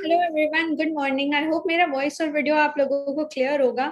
Hello everyone, good morning. आई hope मेरा voice और video आप लोगों को क्लियर होगा।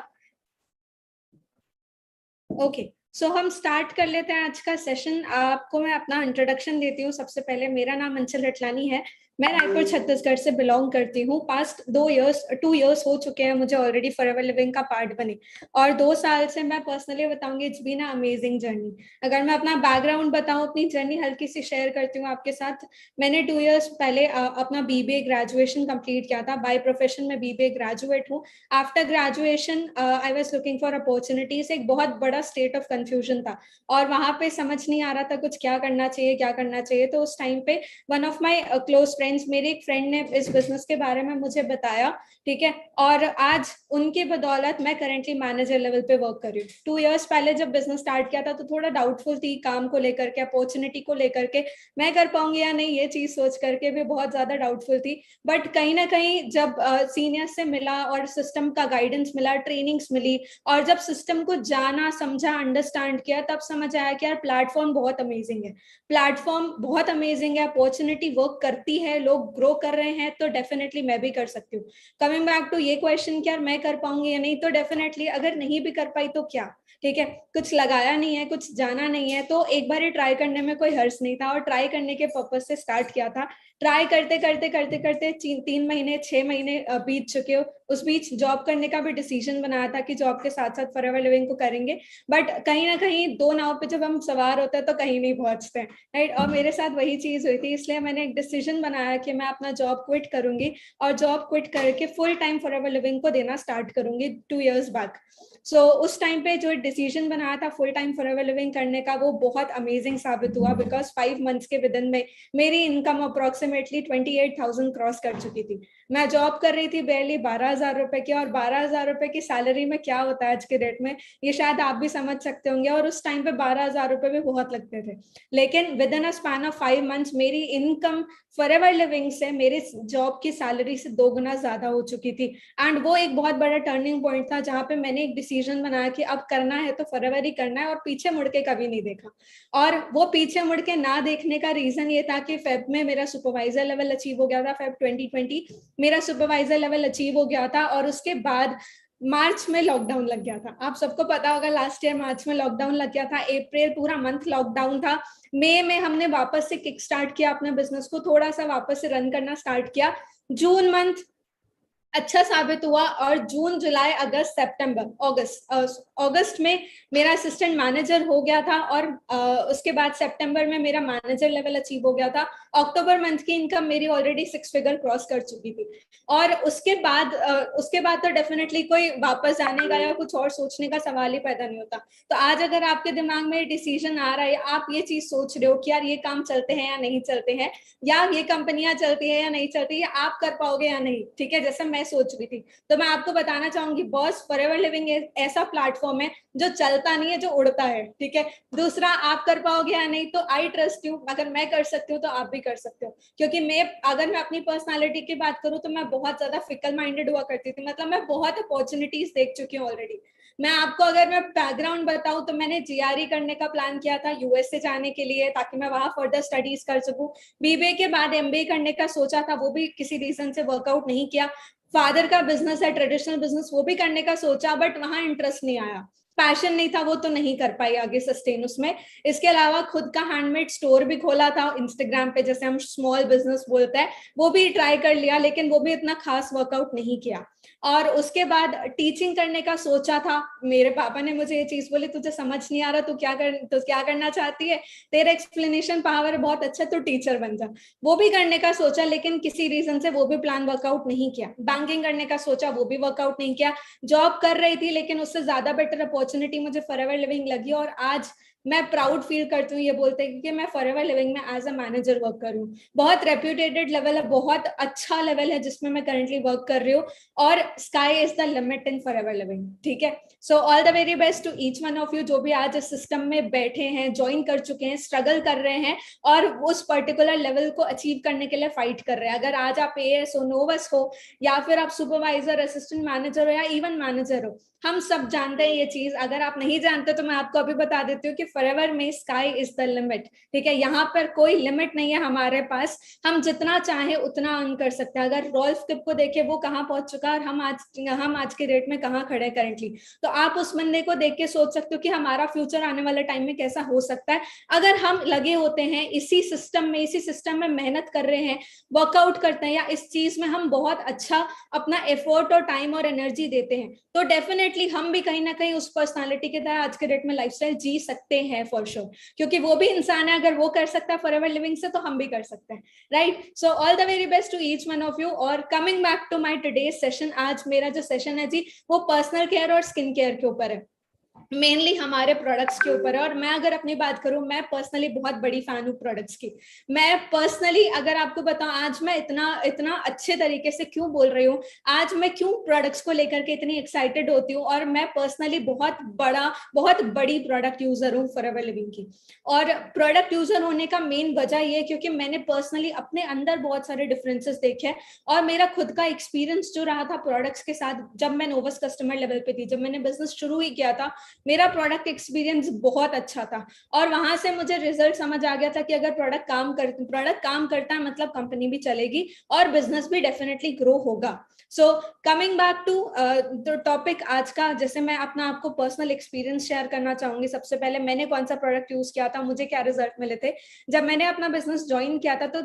ओके, सो हम स्टार्ट कर लेते हैं आज का सेशन। आपको मैं अपना इंट्रोडक्शन देती हूँ। सबसे पहले मेरा नाम अंचल रटलानी है। मैं रायपुर छत्तीसगढ़ से बिलोंग करती हूँ। पास्ट 2 इयर्स हो चुके हैं मुझे ऑलरेडी फॉरएवर लिविंग का पार्ट बने, और 2 साल से मैं पर्सनली बताऊंगी it's been a amazing journey. अगर मैं अपना बैकग्राउंड बताऊं, अपनी जर्नी हल्की सी शेयर करती हूँ आपके साथ। मैंने 2 इयर्स पहले अपना बीबीए ग्रेजुएशन कंप्लीट किया था। बाय प्रोफेशन में बीबीए ग्रेजुएट हूँ। After graduation I was looking for opportunities. एक बहुत बड़ा स्टेट ऑफ कंफ्यूजन था, और वहां पे समझ नहीं आ रहा था कुछ क्या करना चाहिए क्या करना चाहिए। तो उस टाइम पे one of my close friends, मेरे एक फ्रेंड ने इस बिजनेस के बारे में मुझे बताया, ठीक है। और आज उनके बदौलत मैं करेंटली मैनेजर लेवल पे वर्क कर रही हूँ। 2 इयर्स पहले जब बिजनेस स्टार्ट किया था तो थोड़ा डाउटफुल थी काम को लेकर के, अपॉर्चुनिटी को लेकर के, मैं कर पाऊंगी या नहीं, ये चीज सोच करके भी बहुत ज्यादा डाउटफुल थी। बट कहीं ना कहीं जब सीनियर से मिला और सिस्टम का गाइडेंस मिला, ट्रेनिंग्स मिली, और जब सिस्टम को जाना समझा अंडरस्टैंड किया, तब समझ आया कि यार प्लेटफॉर्म बहुत अमेजिंग है। प्लेटफॉर्म बहुत अमेजिंग है, अपॉर्चुनिटी वर्क करती है, लोग ग्रो कर रहे हैं, तो डेफिनेटली मैं भी कर सकती हूँ। कमिंग बैक टू ये क्वेश्चन कि यार मैं कर पाऊंगी या नहीं, तो डेफिनेटली अगर नहीं भी कर पाई तो क्या, ठीक है। कुछ लगाया नहीं है, कुछ जाना नहीं है, तो एक बार ही ट्राई करने में कोई हर्ज नहीं था, और ट्राई करने के पर्पज से स्टार्ट किया था। ट्राई करते करते करते करते 3 महीने 6 महीने बीत चुके हो। उस बीच जॉब करने का भी डिसीजन बनाया था कि जॉब के साथ साथ फॉरएवर लिविंग को करेंगे। बट कहीं ना कहीं दो नाव पे जब हम सवार होते हैं तो कहीं नहीं पहुंचते हैं, राइट। और मेरे साथ वही चीज हुई थी, इसलिए मैंने एक डिसीजन बनाया कि मैं अपना जॉब क्विट करूंगी, और जॉब क्विट करके फुल टाइम फॉरएवर लिविंग को देना स्टार्ट करूंगी 2 इयर्स बैक। सो उस टाइम पे जो डिसीजन बनाया था फुल टाइम फॉरएवर लिविंग करने का, वो बहुत अमेजिंग साबित हुआ, बिकॉज 5 मंथ्स के विद इन में मेरी इनकम अप्रोक्सीमेटली 28,000 क्रॉस कर चुकी थी। मैं जॉब कर रही थी बेरली 12,000 रुपए की, और 12,000 रुपए की सैलरी में क्या होता है आज के डेट में, ये शायद आप भी समझ सकते होंगे। और उस टाइम पे 12,000 रुपए भी बहुत लगते थे। लेकिन with in a span of 5 months मेरी इनकम फॉरएवर लिविंग से मेरे जॉब की सैलरी से 2 गुना ज्यादा हो चुकी थी। एंड वो एक बहुत बड़ा टर्निंग पॉइंट था, जहां पे मैंने एक डिसीजन बनाया कि अब करना है तो फॉरएवर ही करना है, और पीछे मुड़ के कभी नहीं देखा। और वो पीछे मुड़ के ना देखने का रीजन ये था कि फेब में मेरा सुपरवाइजर लेवल अचीव हो गया था। फेब 2020 मेरा सुपरवाइजर लेवल अचीव हो गया था, और उसके बाद मार्च में लॉकडाउन लग गया था। आप सबको पता होगा लास्ट ईयर मार्च में लॉकडाउन लग गया था। अप्रैल पूरा मंथ लॉकडाउन था। मई में हमने वापस से किक स्टार्ट किया अपने बिजनेस को, थोड़ा सा वापस से रन करना स्टार्ट किया। जून मंथ अच्छा साबित हुआ, और जून जुलाई अगस्त सितंबर अगस्त में मेरा असिस्टेंट मैनेजर हो गया था, और उसके बाद सितंबर में मेरा मैनेजर लेवल अचीव हो गया था। अक्टूबर मंथ की इनकम मेरी ऑलरेडी 6 फिगर क्रॉस कर चुकी थी। और उसके बाद तो डेफिनेटली कोई वापस जाने का या कुछ और सोचने का सवाल ही पैदा नहीं होता। तो आज अगर आपके दिमाग में डिसीजन आ रहा है, आप ये चीज सोच रहे हो कि यार ये काम चलते हैं या नहीं चलते हैं, या ये कंपनियां चलती है या नहीं चलती है, आप कर पाओगे या नहीं, ठीक है, जैसे मैं सोच रही थी, तो मैं आपको बताना चाहूंगी बॉस, फॉरएवर लिविंग ऐसा प्लेटफॉर्म है जो चलता नहीं है, जो उड़ता है, ठीक है। दूसरा, आप कर पाओगे या नहीं, तो आई ट्रस्ट यू, अगर मैं कर सकती हूँ तो आप भी कर सकते हो। क्योंकि अगर मैं अपनी पर्सनालिटी की बात करूँ तो मैं बहुत ज्यादा फिकल माइंडेड हुआ करती थी, मतलब मैं बहुत अपॉर्चुनिटीज देख चुकी हूँ ऑलरेडी। मैं आपको अगर मैं बैकग्राउंड बताऊं तो मैंने जीआरई करने का प्लान किया था यूएसए जाने के लिए, ताकि मैं वहां फर्दर स्टडीज कर सकूं। बीबीए के बाद एमबीए करने का सोचा था, वो भी किसी रीजन से वर्कआउट नहीं किया। फादर का बिजनेस है, ट्रेडिशनल बिजनेस, वो भी करने का सोचा, बट वहां इंटरेस्ट नहीं आया, पैशन नहीं था, वो तो नहीं कर पाई आगे सस्टेन उसमें। इसके अलावा खुद का हैंडमेड स्टोर भी खोला था इंस्टाग्राम पे, जैसे हम स्मॉल बिजनेस बोलते हैं, वो भी ट्राई कर लिया, लेकिन वो भी इतना खास वर्कआउट नहीं किया। और उसके बाद टीचिंग करने का सोचा था। मेरे पापा ने मुझे ये चीज बोली, तुझे समझ नहीं आ रहा, तो क्या करना चाहती है, तेरा एक्सप्लेनेशन पावर बहुत अच्छा, तो टीचर बन जा। वो भी करने का सोचा, लेकिन किसी रीजन से वो भी प्लान वर्कआउट नहीं किया। बैंकिंग करने का सोचा, वो भी वर्कआउट नहीं किया। जॉब कर रही थी, लेकिन उससे ज्यादा बेटर अपॉर्चुनिटी मुझे फॉरएवर लिविंग लगी, और आज मैं प्राउड फील करती हूँ ये बोलते हैं कि मैं फॉरएवर लिविंग में एज अ मैनेजर वर्क कर रही हूँ। बहुत रेप्यूटेटेड लेवल है, बहुत अच्छा लेवल है जिसमें मैं करंटली वर्क कर रही हूँ, और sky is the limit in Forever Living, ठीक है। So all the very best to each one of you, जो भी आज इस सिस्टम में बैठे हैं, ज्वाइन कर चुके हैं, स्ट्रगल कर रहे हैं, और उस पर्टिकुलर लेवल को अचीव करने के लिए फाइट कर रहे हैं। अगर आज आप एएस हो, नोवस हो, या फिर आप सुपरवाइजर, असिस्टेंट मैनेजर हो, या इवन मैनेजर हो, हम सब जानते हैं ये चीज। अगर आप नहीं जानते तो मैं आपको अभी बता देती हूँ कि फॉरएवर में स्काई इज द लिमिट, ठीक है, यहाँ पर कोई लिमिट नहीं है हमारे पास, हम जितना चाहे उतना अर्न कर सकते हैं। अगर रॉल्फ किप को देखे वो कहाँ पहुंच चुका है और हम आज के डेट में कहाँ खड़े हैं करंटली, तो आप उस बंदे को देख के सोच सकते हो कि हमारा फ्यूचर आने वाले टाइम में कैसा हो सकता है अगर हम लगे होते हैं इसी सिस्टम में मेहनत कर रहे हैं, वर्कआउट करते हैं, या इस चीज में हम बहुत अच्छा अपना एफर्ट और टाइम और एनर्जी देते हैं, तो डेफिनेटली हम भी कहीं ना कहीं उस पर्सनालिटी के तरह आज के डेट में लाइफस्टाइल जी सकते हैं फॉर श्योर, क्योंकि वो भी इंसान है, अगर वो कर सकता है फॉरएवर लिविंग से, तो हम भी कर सकते हैं, right. So all the very best to each one of you. और coming back to my today's session, आज मेरा जो सेशन है जी वो पर्सनल केयर और स्किन केयर के ऊपर है, मेनली हमारे प्रोडक्ट्स के ऊपर है। और मैं अगर अपनी बात करूं, मैं पर्सनली बहुत बड़ी फैन हूं प्रोडक्ट्स की। मैं पर्सनली अगर आपको बताऊं, आज मैं इतना अच्छे तरीके से क्यों बोल रही हूँ, आज मैं क्यों प्रोडक्ट्स को लेकर के इतनी एक्साइटेड होती हूँ, और मैं पर्सनली बहुत बड़ी प्रोडक्ट यूजर हूँ फॉरएवर लिविंग की। और प्रोडक्ट यूजर होने का मेन वजह ये क्योंकि मैंने पर्सनली अपने अंदर बहुत सारे डिफरेंसेस देखे हैं, और मेरा खुद का एक्सपीरियंस जो रहा था प्रोडक्ट्स के साथ, जब मैं नोवस कस्टमर लेवल पे थी, जब मैंने बिजनेस शुरू ही किया था, मेरा प्रोडक्ट एक्सपीरियंस बहुत अच्छा था। और वहां से मुझे रिजल्ट समझ आ गया था कि अगर प्रोडक्ट काम करता है मतलब कंपनी भी चलेगी और बिजनेस भी डेफिनेटली ग्रो होगा। So coming back to the topic आज का, जैसे मैं अपना आपको पर्सनल एक्सपीरियंस शेयर करना चाहूंगी। सबसे पहले मैंने कौन सा प्रोडक्ट यूज किया था, मुझे क्या रिजल्ट मिले थे। जब मैंने अपना बिजनेस ज्वाइन किया था तो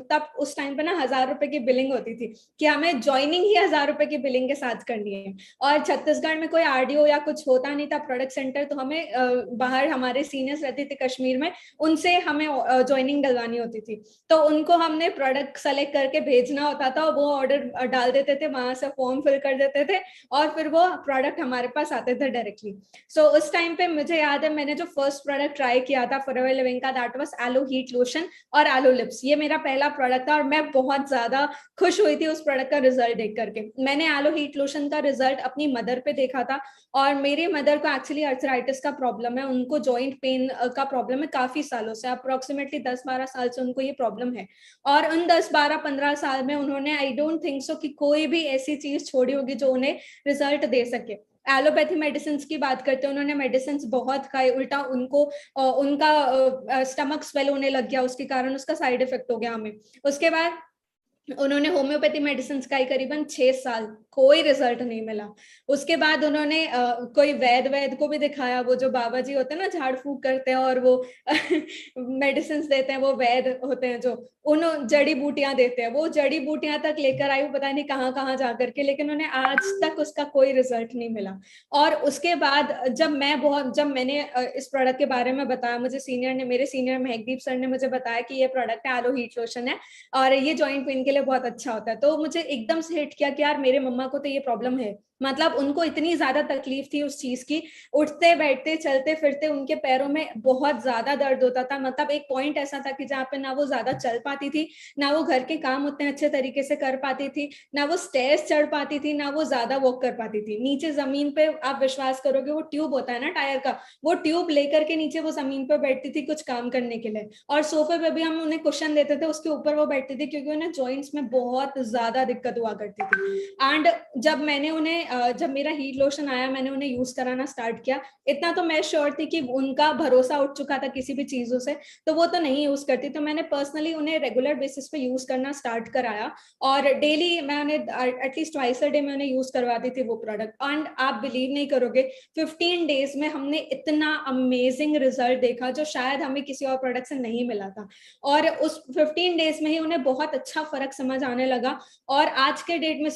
तब उस टाइम पे ना 1000 रुपए की बिलिंग होती थी, कि हमें ज्वाइनिंग ही 1000 रुपए की बिलिंग के साथ करनी है। और छत्तीसगढ़ में कोई आरडीओ या कुछ होता नहीं था प्रोडक्ट सेंटर, तो हमें बाहर हमारे सीनियर्स रहते थे कश्मीर में, उनसे हमें ज्वाइनिंग डलवानी होती थी। तो उनको हमने प्रोडक्ट सेलेक्ट करके भेजना होता था, वो ऑर्डर डाल देते थे, वहां से फॉर्म फिल कर देते थे, और फिर वो प्रोडक्ट हमारे पास आते थे डायरेक्टली। सो उस टाइम पे मुझे याद है, मैंने जो फर्स्ट प्रोडक्ट ट्राई किया था फॉरएवर लिविंग का, that was yellow heat lotion और एलो लिप्स। ये मेरा पहला प्रोडक्ट था और मैं बहुत ज्यादा खुश हुई थी उस प्रोडक्ट का रिजल्ट देख करके। मैंने एलो हीट लोशन का रिजल्ट अपनी मदर पे देखा था, और मेरे मदर को एक्चुअली अर्थराइटिस का प्रॉब्लम है, उनको जॉइंट पेन का प्रॉब्लम है काफी सालों से, अप्रोक्सीमेटली 10-12 साल से उनको ये प्रॉब्लम है। और उन 10-12-15 साल में उन्होंने, आई डोंट थिंक सो कि कोई भी ऐसी चीज छोड़ी होगी जो उन्हें रिजल्ट दे सके। एलोपैथी मेडिसिन की बात करते हैं, उन्होंने मेडिसिन बहुत खाए, उल्टा उनको उनका स्टमक स्वेल होने लग गया, उसके कारण उसका साइड इफेक्ट हो गया हमें। उसके बाद उन्होंने होम्योपैथी मेडिसिन का करीबन 6 साल, कोई रिजल्ट नहीं मिला। उसके बाद उन्होंने कोई वैद को भी दिखाया, वो जो बाबा जी होते हैं ना झाड़ फूक करते हैं और वो मेडिसिन देते हैं, वो वैद होते हैं जो उन जड़ी बूटियां देते हैं, वो जड़ी बूटियां तक लेकर आई, वो पता नहीं कहाँ कहाँ जा करके, लेकिन उन्हें आज तक उसका कोई रिजल्ट नहीं मिला। और उसके बाद जब मैंने इस प्रोडक्ट के बारे में बताया, मेरे सीनियर महकदीप सर ने मुझे बताया कि ये प्रोडक्ट है, एलो हीट लोशन है, और ये जॉइंट पेन के लिए बहुत अच्छा होता है, तो मुझे एकदम से हिट किया कि यार मेरे मम्मा को तो ये प्रॉब्लम है, मतलब उनको इतनी ज्यादा तकलीफ थी उस चीज की, उठते बैठते चलते फिरते उनके पैरों में बहुत ज्यादा दर्द होता था। मतलब एक पॉइंट ऐसा था कि जहाँ पे ना वो ज्यादा चल पाती थी, ना वो घर के काम उतने अच्छे तरीके से कर पाती थी, ना वो स्टेयर्स चढ़ पाती थी, ना वो ज्यादा वॉक कर पाती थी। नीचे जमीन पे आप विश्वास करोगे, वो ट्यूब होता है ना टायर का, वो ट्यूब लेकर के नीचे वो जमीन पे बैठती थी कुछ काम करने के लिए, और सोफे पे भी हम उन्हें कुशन देते थे उसके ऊपर वो बैठती थी, क्योंकि उन्हें जॉइंट्स में बहुत ज्यादा दिक्कत हुआ करती थी। एंड जब मेरा हीट लोशन आया, मैंने उन्हें यूज कराना स्टार्ट किया, इतना तो मैं श्योर थी कि उनका भरोसा उठ चुका था किसी भी चीजों से, तो वो तो नहीं यूज करती, तो मैंने पर्सनली उन्हें रेगुलर बेसिस पे यूज करना स्टार्ट कराया, और डेली मैं उन्हें एटलीस्ट ट्वाइस अ डे में उन्हें यूज करवाती थी वो प्रोडक्ट। एंड आप बिलीव नहीं करोगे, 15 डेज में हमने इतना अमेजिंग रिजल्ट देखा जो शायद हमें किसी और प्रोडक्ट से नहीं मिला था, और उस 15 डेज में ही उन्हें बहुत अच्छा फर्क समझ आने लगा। और आज के डेट में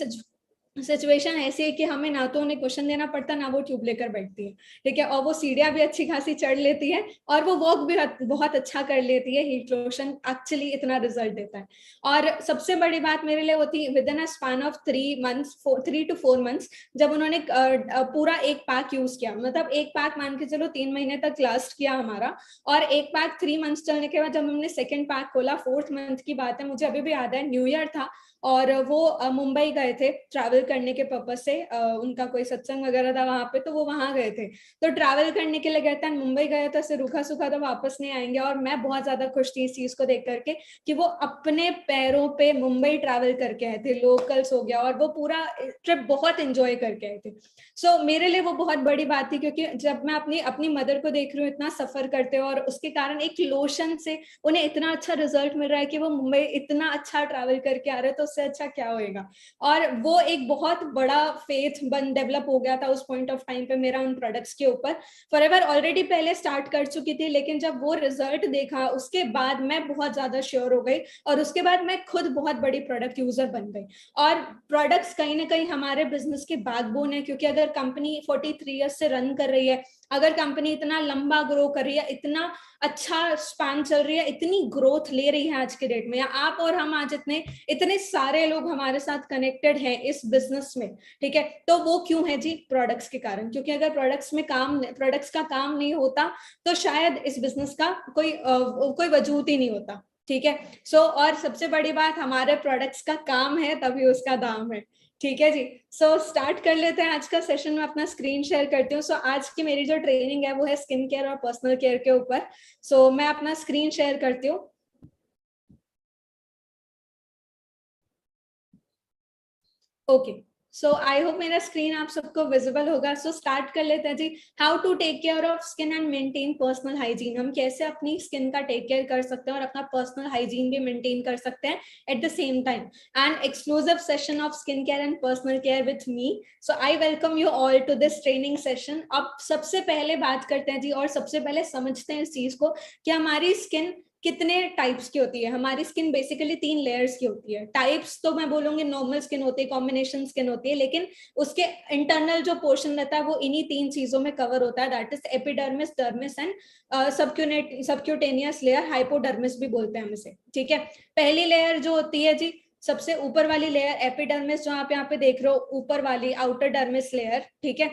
सिचुएशन ऐसी है कि हमें ना तो उन्हें क्वेश्चन देना पड़ता, ना वो ट्यूब लेकर बैठती है, ठीक है, और वो सीढ़ियां भी अच्छी खासी चढ़ लेती है, और वो वॉक भी बहुत अच्छा कर लेती है। हीट लोशन एक्चुअली इतना रिजल्ट देता है। और सबसे बड़ी बात मेरे लिए होती with in a span of 3 to 4 months, जब उन्होंने पूरा एक पैक यूज किया, मतलब एक पैक मान के चलो 3 महीने तक लास्ट किया हमारा, और एक पैक 3 मंथ्स चलने के बाद जब हमने सेकेंड पैक खोला, 4th मंथ की बात है, मुझे अभी भी याद है, न्यू ईयर था, और वो मुंबई गए थे ट्रैवल करने के पर्पज से, उनका कोई सत्संग वगैरह था वहां पे, तो वो वहां गए थे। तो ट्रैवल करने के लिए गए थे, मुंबई गए तो ऐसे रूखा सूखा तो वापस नहीं आएंगे। और मैं बहुत ज्यादा खुश थी इस चीज को देख करके कि वो अपने पैरों पे मुंबई ट्रैवल करके आए थे, लोकल्स हो गया, और वो पूरा ट्रिप बहुत एंजॉय करके आए थे। सो मेरे लिए वो बहुत बड़ी बात थी, क्योंकि जब मैं अपनी अपनी मदर को देख रही हूँ इतना सफर करते हो, और उसके कारण एक लोशन से उन्हें इतना अच्छा रिजल्ट मिल रहा है कि वो मुंबई इतना अच्छा ट्रैवल करके आ रहे हैं, तो उससे अच्छा क्या होएगा। और वो एक बहुत बड़ा फेथ बन डेवलप हो गया था उस पॉइंट ऑफ टाइम पे मेरा उन प्रोडक्ट्स के ऊपर। फॉरएवर ऑलरेडी पहले स्टार्ट कर चुकी थी, लेकिन जब वो रिजल्ट देखा उसके बाद मैं बहुत ज्यादा श्योर हो गई, और उसके बाद मैं खुद बहुत बड़ी प्रोडक्ट यूजर बन गई। और प्रोडक्ट्स कहीं ना कहीं हमारे बिजनेस के बैकबोन है, क्योंकि अगर कंपनी 43 ईयर्स से रन कर रही है, अगर कंपनी इतना लंबा ग्रो कर रही है, इतना अच्छा स्पैन चल रही है, इतनी ग्रोथ ले रही है आज के डेट में, या आप और हम आज इतने इतने सारे लोग हमारे साथ कनेक्टेड हैं इस बिजनेस में, ठीक है, तो वो क्यों है जी? प्रोडक्ट्स के कारण। क्योंकि अगर प्रोडक्ट्स का काम नहीं होता तो शायद इस बिजनेस का कोई वजूद ही नहीं होता, ठीक है। सो और सबसे बड़ी बात, हमारे प्रोडक्ट्स का काम है तभी उसका दाम है, ठीक है जी। सो स्टार्ट कर लेते हैं आज का सेशन। में अपना स्क्रीन शेयर करती हूँ। सो आज की मेरी जो ट्रेनिंग है वो है स्किन केयर और पर्सनल केयर के ऊपर। सो मैं अपना स्क्रीन शेयर करती हूँ। ओके, सो आई होप मेरा स्क्रीन आप सबको विजिबल होगा। सो स्टार्ट कर लेते हैं जी। How to take care of skin and maintain personal hygiene. हम कैसे अपनी स्किन का टेक केयर कर सकते हैं और अपना पर्सनल हाइजीन भी मेंटेन कर सकते हैं at the same time. And exclusive session of skin care and personal care with me. So I welcome you all to this training session. अब सबसे पहले बात करते हैं जी, और सबसे पहले समझते हैं इस चीज को कि हमारी स्किन कितने टाइप्स की होती है। हमारी स्किन बेसिकली 3 लेयर्स की होती है। टाइप्स तो मैं बोलूंगी नॉर्मल स्किन होती है, कॉम्बिनेशन स्किन होती है, लेकिन उसके इंटरनल जो पोर्शन रहता है वो इन्हीं 3 चीजों में कवर होता है, that is epidermis, dermis and subcutaneous layer, hypodermis भी बोलते हैं हम इसे, ठीक है। पहली लेयर जो होती है जी, सबसे ऊपर वाली लेयर एपिडर्मिस, जो आप यहाँ पे देख रहे हो, ऊपर वाली आउटर डर्मिस लेयर, ठीक है,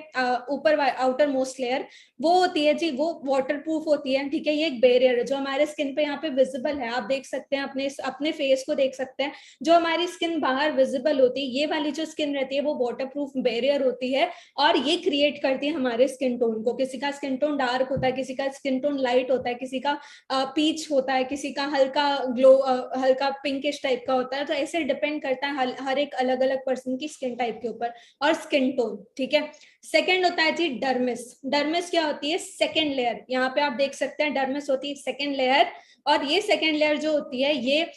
ऊपर आउटर मोस्ट लेयर, वो होती है जी, वो वाटर प्रूफ होती है, ठीक है। ये एक बैरियर है जो हमारे स्किन पे यहाँ पे विजिबल है, आप देख सकते हैं, अपने अपने फेस को देख सकते हैं। जो हमारी स्किन बाहर विजिबल होती है, ये वाली जो स्किन रहती है वो वाटर प्रूफ बैरियर होती है, और ये क्रिएट करती है हमारे स्किन टोन को। किसी का स्किन टोन डार्क होता है, किसी का स्किन टोन लाइट होता है, किसी का पीच होता है, किसी का हल्का ग्लो, हल्का पिंकिश टाइप का होता है। तो ऐसे डिपेंड करता है हर एक अलग अलग पर्सन की स्किन टाइप के ऊपर और स्किन टोन, ठीक है। सेकंड होता है जी डर्मिस। डर्मिस क्या होती है? Second layer. यहाँ पे आप देख सकते हैं डर्मिस होती है सेकंड लेयर, और ये सेकंड लेयर जो होती है ये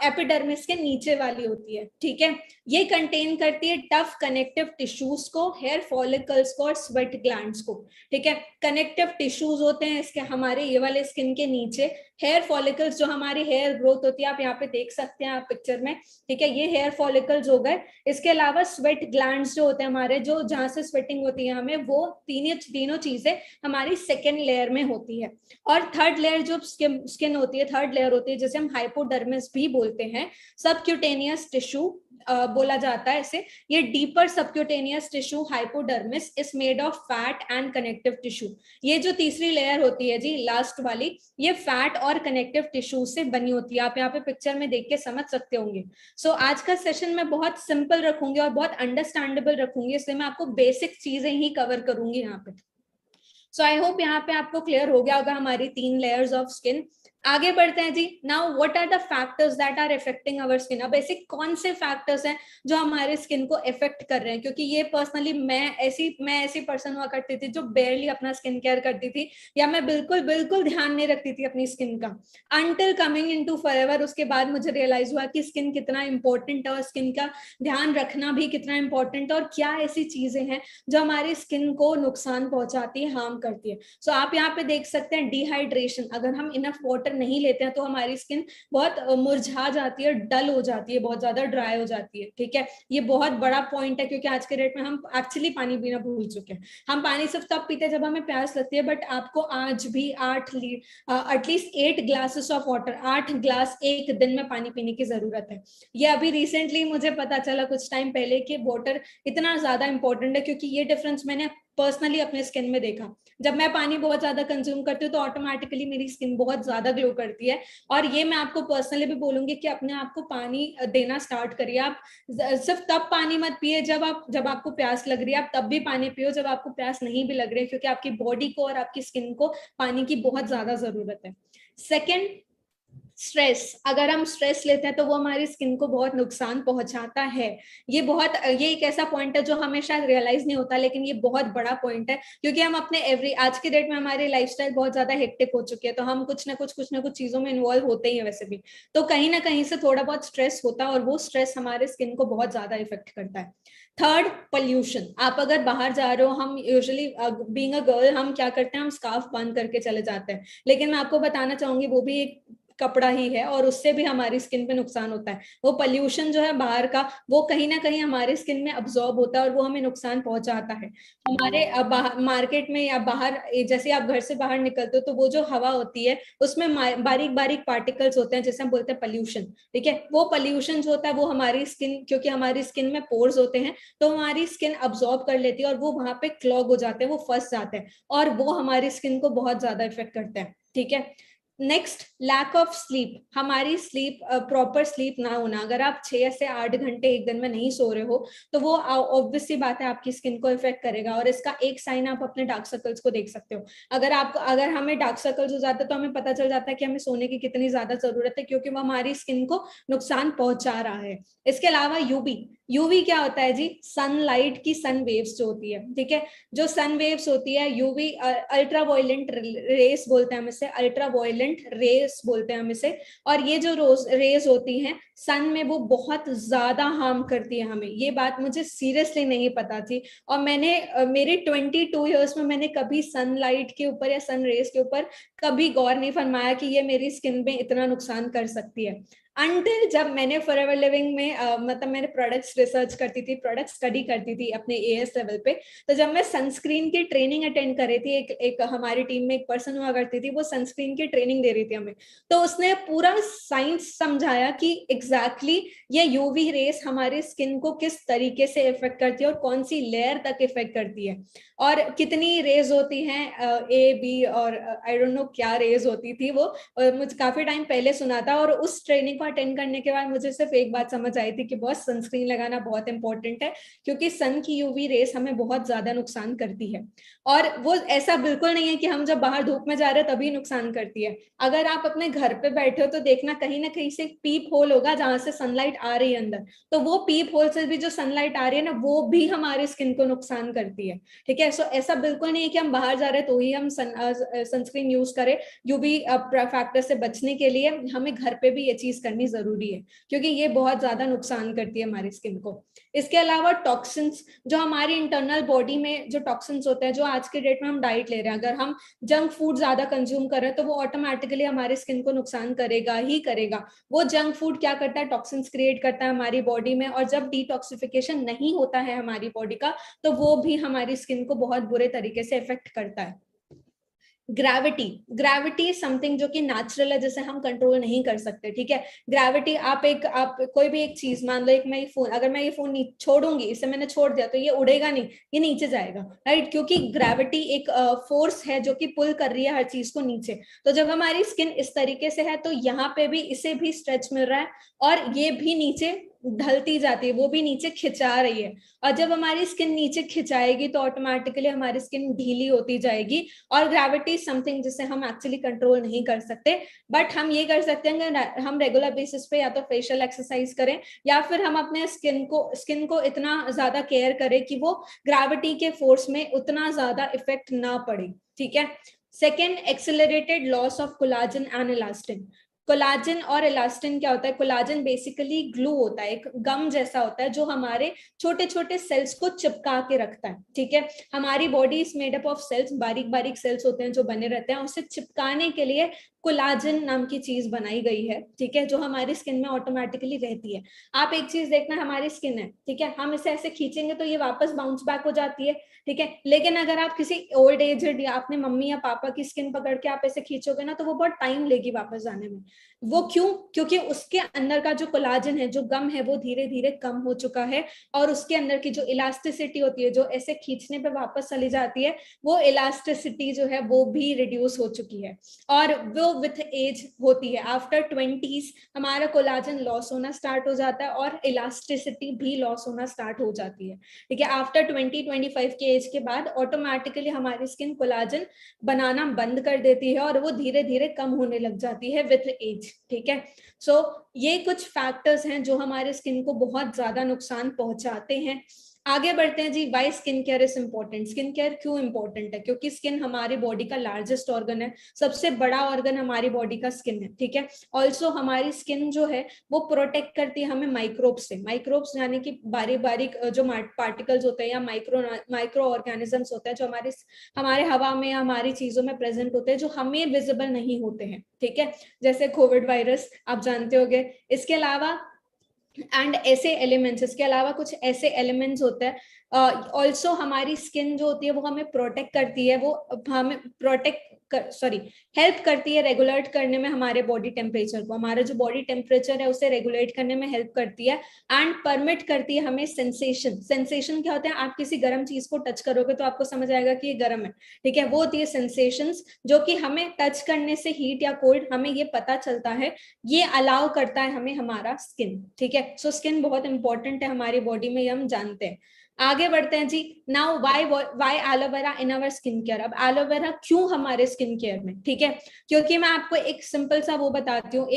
एपिडर्मिस के नीचे वाली होती है, ठीक है। ये कंटेन करती है टफ कनेक्टिव टिश्यूज को, हेयर फॉलिकल्स को और स्वेट ग्लैंड्स को, ठीक है। कनेक्टिव टिश्यूज होते हैं इसके हमारे ये वाले स्किन के नीचे। हेयर फॉलिकल्स जो हमारी हेयर ग्रोथ होती है, आप यहाँ पे देख सकते हैं आप पिक्चर में, ठीक है, ये हेयर फॉलिकल्स हो गए। इसके अलावा स्वेट ग्लैंड्स जो होते हैं हमारे, जो जहां से स्वेटिंग होती है हमें, वो तीनों चीजें हमारी सेकेंड लेयर में होती है। और थर्ड लेयर जो स्किन होती है, थर्ड लेयर होती है, जैसे हम हाइपोडर्मिस भी बोलते हैं, सबक्यूटेनियस टिश्यू बोला जाता है इसे। ये deeper subcutaneous tissue hypodermis is made of fat and connective tissue. ये जो तीसरी लेयर होती है जी, लास्ट वाली, ये फैट और कनेक्टिव टिश्यू से बनी होती है। आप यहाँ पे पिक्चर में देख के समझ सकते होंगे। सो आज का सेशन मैं बहुत सिंपल रखूंगी और बहुत अंडरस्टैंडेबल रखूंगी, इसलिए मैं आपको बेसिक चीजें ही कवर करूंगी यहाँ पे। सो आई होप यहाँ पे आपको क्लियर हो गया होगा हमारी 3 लेयर्स ऑफ स्किन। आगे बढ़ते हैं जी। Now what are the factors that are affecting our skin. अब ऐसे कौन से फैक्टर्स हैं जो हमारे स्किन को इफेक्ट कर रहे हैं? क्योंकि ये पर्सनली मैं ऐसी पर्सन हुआ करती थी जो बेयरली अपना स्किन केयर करती थी, या मैं बिल्कुल बिल्कुल ध्यान नहीं रखती थी अपनी स्किन का, अनटिल कमिंग इनटू फॉरएवर। उसके बाद मुझे रियलाइज हुआ कि स्किन कितना इंपॉर्टेंट है और स्किन का ध्यान रखना भी कितना इंपॉर्टेंट है, और क्या ऐसी चीजें हैं जो हमारी स्किन को नुकसान पहुंचाती है, हार्म करती है। सो आप यहाँ पे देख सकते हैं डिहाइड्रेशन। अगर हम इनफ वाटर नहीं लेते हैं तो हमारी स्किन बहुत मुरझा जाती है, डल हो जाती है, बहुत ज्यादा ड्राई हो जाती है, ठीक है। ये बहुत बड़ा पॉइंट है, क्योंकि आज के डेट में हम एक्चुअली पानी पीना भूल चुके हैं। हम पानी सिर्फ तब पीते हैं जब हमें प्यास लगती है, बट आपको आज भी at least 8 glasses of water, 8 glass एक दिन में पानी पीने की जरूरत है। ये अभी रिसेंटली मुझे पता चला कुछ टाइम पहले कि वाटर इतना ज्यादा इंपॉर्टेंट है, क्योंकि ये डिफरेंस मैंने पर्सनली अपने स्किन में देखा, जब मैं पानी बहुत ज्यादा कंज्यूम करती हूँ तो ऑटोमेटिकली मेरी स्किन बहुत ज्यादा ग्लो करती है। और ये मैं आपको पर्सनली भी बोलूंगी कि अपने आप को पानी देना स्टार्ट करिए। आप सिर्फ तब पानी मत पिए जब आपको प्यास लग रही है, आप तब भी पानी पियो जब आपको प्यास नहीं भी लग रही है, क्योंकि आपकी बॉडी को और आपकी स्किन को पानी की बहुत ज्यादा जरूरत है। Second, stress. अगर हम स्ट्रेस लेते हैं तो वो हमारी स्किन को बहुत नुकसान पहुंचाता है। ये एक ऐसा पॉइंट है जो हमें शायद रियलाइज नहीं होता, लेकिन ये बहुत बड़ा पॉइंट है, क्योंकि हम अपने आज के डेट में हमारी लाइफस्टाइल बहुत ज्यादा हेक्टिक हो चुकी है, तो हम कुछ ना कुछ चीजों में इन्वॉल्व होते ही है वैसे भी, तो कहीं ना कहीं से थोड़ा बहुत स्ट्रेस होता है, और वो स्ट्रेस हमारे स्किन को बहुत ज्यादा इफेक्ट करता है। Third, pollution. आप अगर बाहर जा रहे हो, हम यूजुअली बीइंग अ गर्ल हम क्या करते हैं, हम स्कार्फ बांध करके चले जाते हैं, लेकिन मैं आपको बताना चाहूंगी वो भी एक कपड़ा ही है, और उससे भी हमारी स्किन पे नुकसान होता है। वो पोल्यूशन जो है बाहर का, वो कहीं ना कहीं हमारे स्किन में अब्सॉर्ब होता है और वो हमें नुकसान पहुंचाता है। हमारे मार्केट में या बाहर, जैसे आप घर से बाहर निकलते हो तो वो जो हवा होती है उसमें बारीक बारीक पार्टिकल्स होते हैं, जैसे हम बोलते हैं पोल्यूशन। ठीक है, वो पोल्यूशन जो होता है वो हमारी स्किन, क्योंकि हमारी स्किन में पोर्स होते हैं, तो हमारी स्किन अब्सॉर्ब कर लेती है और वो वहां पे क्लॉग हो जाते हैं, वो फंस जाते हैं, और वो हमारी स्किन को बहुत ज्यादा इफेक्ट करते हैं। ठीक है। Next, lack of sleep. हमारी स्लीप, प्रॉपर स्लीप ना होना। अगर आप 6 से 8 घंटे एक दिन में नहीं सो रहे हो तो वो ऑब्वियस सी बात है आपकी स्किन को इफेक्ट करेगा, और इसका एक साइन आप अपने डार्क सर्कल्स को देख सकते हो। अगर हमें डार्क सर्कल्स हो जाते हैं तो हमें पता चल जाता है कि हमें सोने की कितनी ज्यादा जरूरत है, क्योंकि वो हमारी स्किन को नुकसान पहुंचा रहा है। इसके अलावा यूवी। यूवी क्या होता है जी? सनलाइट की सन वेव्स जो होती है, ठीक है, जो सन वेव्स होती है, यूवी अल्ट्रा वायलेंट रेस बोलते हैं हम इसे, अल्ट्रा वायलेंट रेस बोलते हैं हम इसे। और ये जो रोज रेस होती हैं सन में, वो बहुत ज्यादा हार्म करती है हमें। ये बात मुझे सीरियसली नहीं पता थी, और मेरे 22 ईयर्स में मैंने कभी सनलाइट के ऊपर या सन रेस के ऊपर कभी गौर नहीं फरमाया कि ये मेरी स्किन में इतना नुकसान कर सकती है, अंटिल जब मैंने फॉरएवर लिविंग में मतलब मैंने प्रोडक्ट्स रिसर्च करती थी, प्रोडक्ट स्टडी करती थी अपने एएस लेवल पे। तो जब मैं सनस्क्रीन की ट्रेनिंग अटेंड कर रही थी, एक हमारी टीम में एक पर्सन हुआ करती थी, वो सनस्क्रीन की ट्रेनिंग दे रही थी हमें, तो उसने पूरा साइंस समझाया कि एग्जैक्टली ये यूवी रेस हमारी स्किन को किस तरीके से इफेक्ट करती है और कौन सी लेयर तक इफेक्ट करती है, और कितनी रेज होती हैं, ए बी और आई डोंट नो क्या रेज होती थी वो। मुझे काफी टाइम पहले सुना था, और उस ट्रेनिंग को अटेंड करने के बाद मुझे सिर्फ एक बात समझ आई थी कि बॉस सनस्क्रीन लगाना बहुत इंपॉर्टेंट है, क्योंकि सन की यूवी रेस हमें बहुत ज्यादा नुकसान करती है। और वो ऐसा बिल्कुल नहीं है कि हम जब बाहर धूप में जा रहे हैं तभी नुकसान करती है। अगर आप अपने घर पे बैठे हो तो देखना कहीं ना कहीं से पीप होल होगा जहां से सनलाइट आ रही है अंदर, तो वो पीप होल से भी जो सनलाइट आ रही है ना, वो भी हमारी स्किन को नुकसान करती है। ठीक है, सो ऐसा बिल्कुल नहीं है कि हम बाहर जा रहे हैं तो ही हम सनस्क्रीन यूज करें। यूवी फैक्टर से बचने के लिए हमें घर पे भी ये चीज करनी जरूरी है, क्योंकि ये बहुत ज्यादा नुकसान करती है हमारी स्किन को। इसके अलावा टॉक्सिन्स, जो हमारी इंटरनल बॉडी में जो टॉक्सिन्स होते हैं, जो आज के डेट में हम डाइट ले रहे हैं, अगर हम जंक फूड ज्यादा कंज्यूम कर रहे हैं तो वो ऑटोमेटिकली हमारी स्किन को नुकसान करेगा ही करेगा। वो जंक फूड क्या करता है, टॉक्सिन्स क्रिएट करता है हमारी बॉडी में, और जब डिटॉक्सिफिकेशन नहीं होता है हमारी बॉडी का, तो वो भी हमारी स्किन को बहुत बुरे तरीके से इफेक्ट करता है। ग्रेविटी। ग्रेविटी समथिंग जो कि नेचुरल है, जिसे हम कंट्रोल नहीं कर सकते। ठीक है, ग्रेविटी, आप कोई भी एक चीज मान लो, एक मैं फोन, अगर मैं ये फोन छोड़ूंगी, इसे मैंने छोड़ दिया तो ये उड़ेगा नहीं, ये नीचे जाएगा, राइट, क्योंकि ग्रेविटी एक फोर्स है जो कि पुल कर रही है हर चीज को नीचे। तो जब हमारी स्किन इस तरीके से है तो यहाँ पे भी इसे भी स्ट्रेच मिल रहा है, और ये भी नीचे ढलती जाती है, वो भी नीचे खिंचा रही है। और जब हमारी स्किन नीचे खिंचाएगी तो ऑटोमेटिकली हमारी स्किन ढीली होती जाएगी। और ग्रेविटी समथिंग जिसे हम एक्चुअली कंट्रोल नहीं कर सकते, बट हम ये कर सकते हैं कि हम रेगुलर बेसिस पे या तो फेशियल एक्सरसाइज करें, या फिर हम अपने स्किन को इतना ज्यादा केयर करें कि वो ग्रेविटी के फोर्स में उतना ज्यादा इफेक्ट ना पड़े। ठीक है। Second, accelerated loss of collagen and elastin. Collagen और इलास्टिन क्या होता है? कोलाजन बेसिकली ग्लू होता है, एक गम जैसा होता है जो हमारे छोटे छोटे सेल्स को चिपका के रखता है। ठीक है, हमारी body is made up of cells, बारीक बारीक सेल्स होते हैं जो बने रहते हैं, उसे चिपकाने के लिए कोलाजन नाम की चीज बनाई गई है। ठीक है, जो हमारी स्किन में ऑटोमेटिकली रहती है। आप एक चीज देखना, हमारी स्किन है, ठीक है, हम इसे ऐसे खींचेंगे तो ये वापस बाउंस बैक हो जाती है। ठीक है, लेकिन अगर आप किसी ओल्ड एजेड या अपने मम्मी या पापा की स्किन पकड़ के आप ऐसे खींचोगे ना, तो वो बहुत टाइम लेगी वापस आने में। वो क्यों? क्योंकि उसके अंदर का जो कोलाजन है, जो गम है, वो धीरे धीरे कम हो चुका है और उसके अंदर की जो इलास्टिसिटी होती है, जो ऐसे खींचने पे वापस चली जाती है, वो इलास्टिसिटी जो है वो भी रिड्यूस हो चुकी है। और वो विथ एज होती है, आफ्टर 20s हमारा कोलाजन लॉस होना स्टार्ट हो जाता है और इलास्टिसिटी भी लॉस होना स्टार्ट हो जाती है। ठीक है, आफ्टर 20-25 के एज के बाद ऑटोमेटिकली हमारी स्किन कोलाजन बनाना बंद कर देती है और वो धीरे धीरे कम होने लग जाती है विथ एज। ठीक है, सो ये कुछ फैक्टर्स हैं जो हमारे स्किन को बहुत ज्यादा नुकसान पहुंचाते हैं। आगे बढ़ते हैं जी, why skin care is important. Skin care क्यों इंपॉर्टेंट है? क्योंकि स्किन हमारी बॉडी का लार्जेस्ट ऑर्गन है, सबसे बड़ा ऑर्गन हमारी बॉडी का स्किन है। ठीक है, ऑल्सो हमारी स्किन जो है वो प्रोटेक्ट करती है हमें माइक्रोब्स से। माइक्रोब्स यानी कि बारीक बारीक जो पार्टिकल्स होते हैं या माइक्रो ऑर्गेनिजम्स होते हैं जो हमारे हवा में, हमारी चीजों में प्रेजेंट होते हैं, जो हमें विजिबल नहीं होते हैं। ठीक है, जैसे कोविड वायरस आप जानते होंगे। इसके अलावा एंड ऐसे एलिमेंट्स, इसके अलावा कुछ ऐसे एलिमेंट्स होते हैं ऑल्सो हमारी स्किन जो होती है वो हमें प्रोटेक्ट करती है, वो हमें हेल्प करती है रेगुलेट करने में हमारे बॉडी टेम्परेचर को। हमारा जो बॉडी टेम्परेचर है उसे रेगुलेट करने में हेल्प करती है एंड परमिट करती है हमें सेंसेशन क्या होता है? आप किसी गर्म चीज को टच करोगे तो आपको समझ आएगा कि ये गर्म है। ठीक है, वो होती है सेंसेशंस, जो कि हमें टच करने से हीट या कोल्ड हमें ये पता चलता है, ये अलाउ करता है हमें हमारा स्किन। ठीक है, सो स्किन बहुत इंपॉर्टेंट है हमारी बॉडी में, ये हम जानते हैं। आगे बढ़ते हैं जी। Now why aloe vera in our skin care. अब एलोवेरा क्यों हमारे स्किन केयर में? ठीक है, क्योंकि मैं आपको एक सिंपल सा वो बताती हूँ।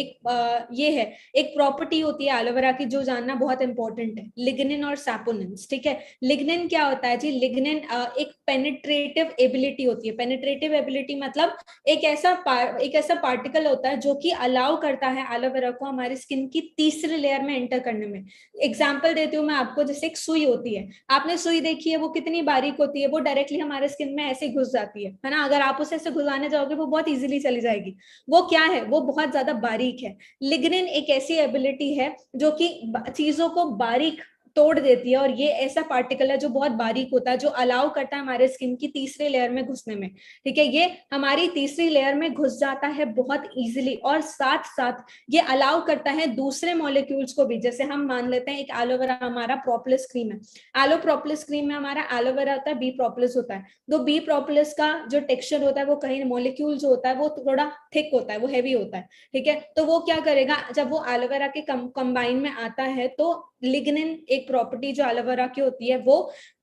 ये है एक प्रॉपर्टी होती है एलोवेरा की जो जानना बहुत इंपॉर्टेंट है, लिग्निन और सैपोनिन्स। ठीक है, लिग्निन क्या होता है जी? लिग्निन एक पेनिट्रेटिव एबिलिटी होती है। पेनिट्रेटिव एबिलिटी मतलब एक ऐसा पार्टिकल होता है जो कि अलाउ करता है एलोवेरा को हमारी स्किन की तीसरी लेयर में एंटर करने में। एग्जाम्पल देती हूँ मैं आपको, जैसे एक सुई होती है, आपने सुई देखी है, वो कितनी बारीक होती है, वो डायरेक्टली हमारे स्किन में ऐसे घुस जाती है ना? अगर आप उसे ऐसे घुसाने जाओगे वो बहुत इजीली चली जाएगी। वो क्या है? वो बहुत ज्यादा बारीक है। लिग्निन एक ऐसी एबिलिटी है जो कि चीजों को बारीक तोड़ देती है और ये ऐसा पार्टिकल है जो बहुत बारीक होता है, जो अलाउ करता है हमारे स्किन की तीसरी लेयर में घुसने में। ठीक है, ये हमारी तीसरी लेयर में घुस जाता है बहुत इजीली और साथ साथ ये अलाउ करता है दूसरे मॉलिक्यूल्स को भी। जैसे हम मान लेते हैं एक एलोवेरा हमारा प्रोपोलिस क्रीम है, एलो प्रोपोलिस क्रीम में हमारा एलोवेरा होता है, बी प्रोपोलिस होता है। तो बी प्रोपोलिस का जो टेक्सचर होता है वो कहीं मॉलिक्यूल जो होता है वो थोड़ा थिक होता है, वो हैवी होता है। ठीक है, तो वो क्या करेगा, जब वो एलोवेरा के कंबाइन में आता है तो लिग्निन एक प्रॉपर्टी जो एलोवेरा की होती है वो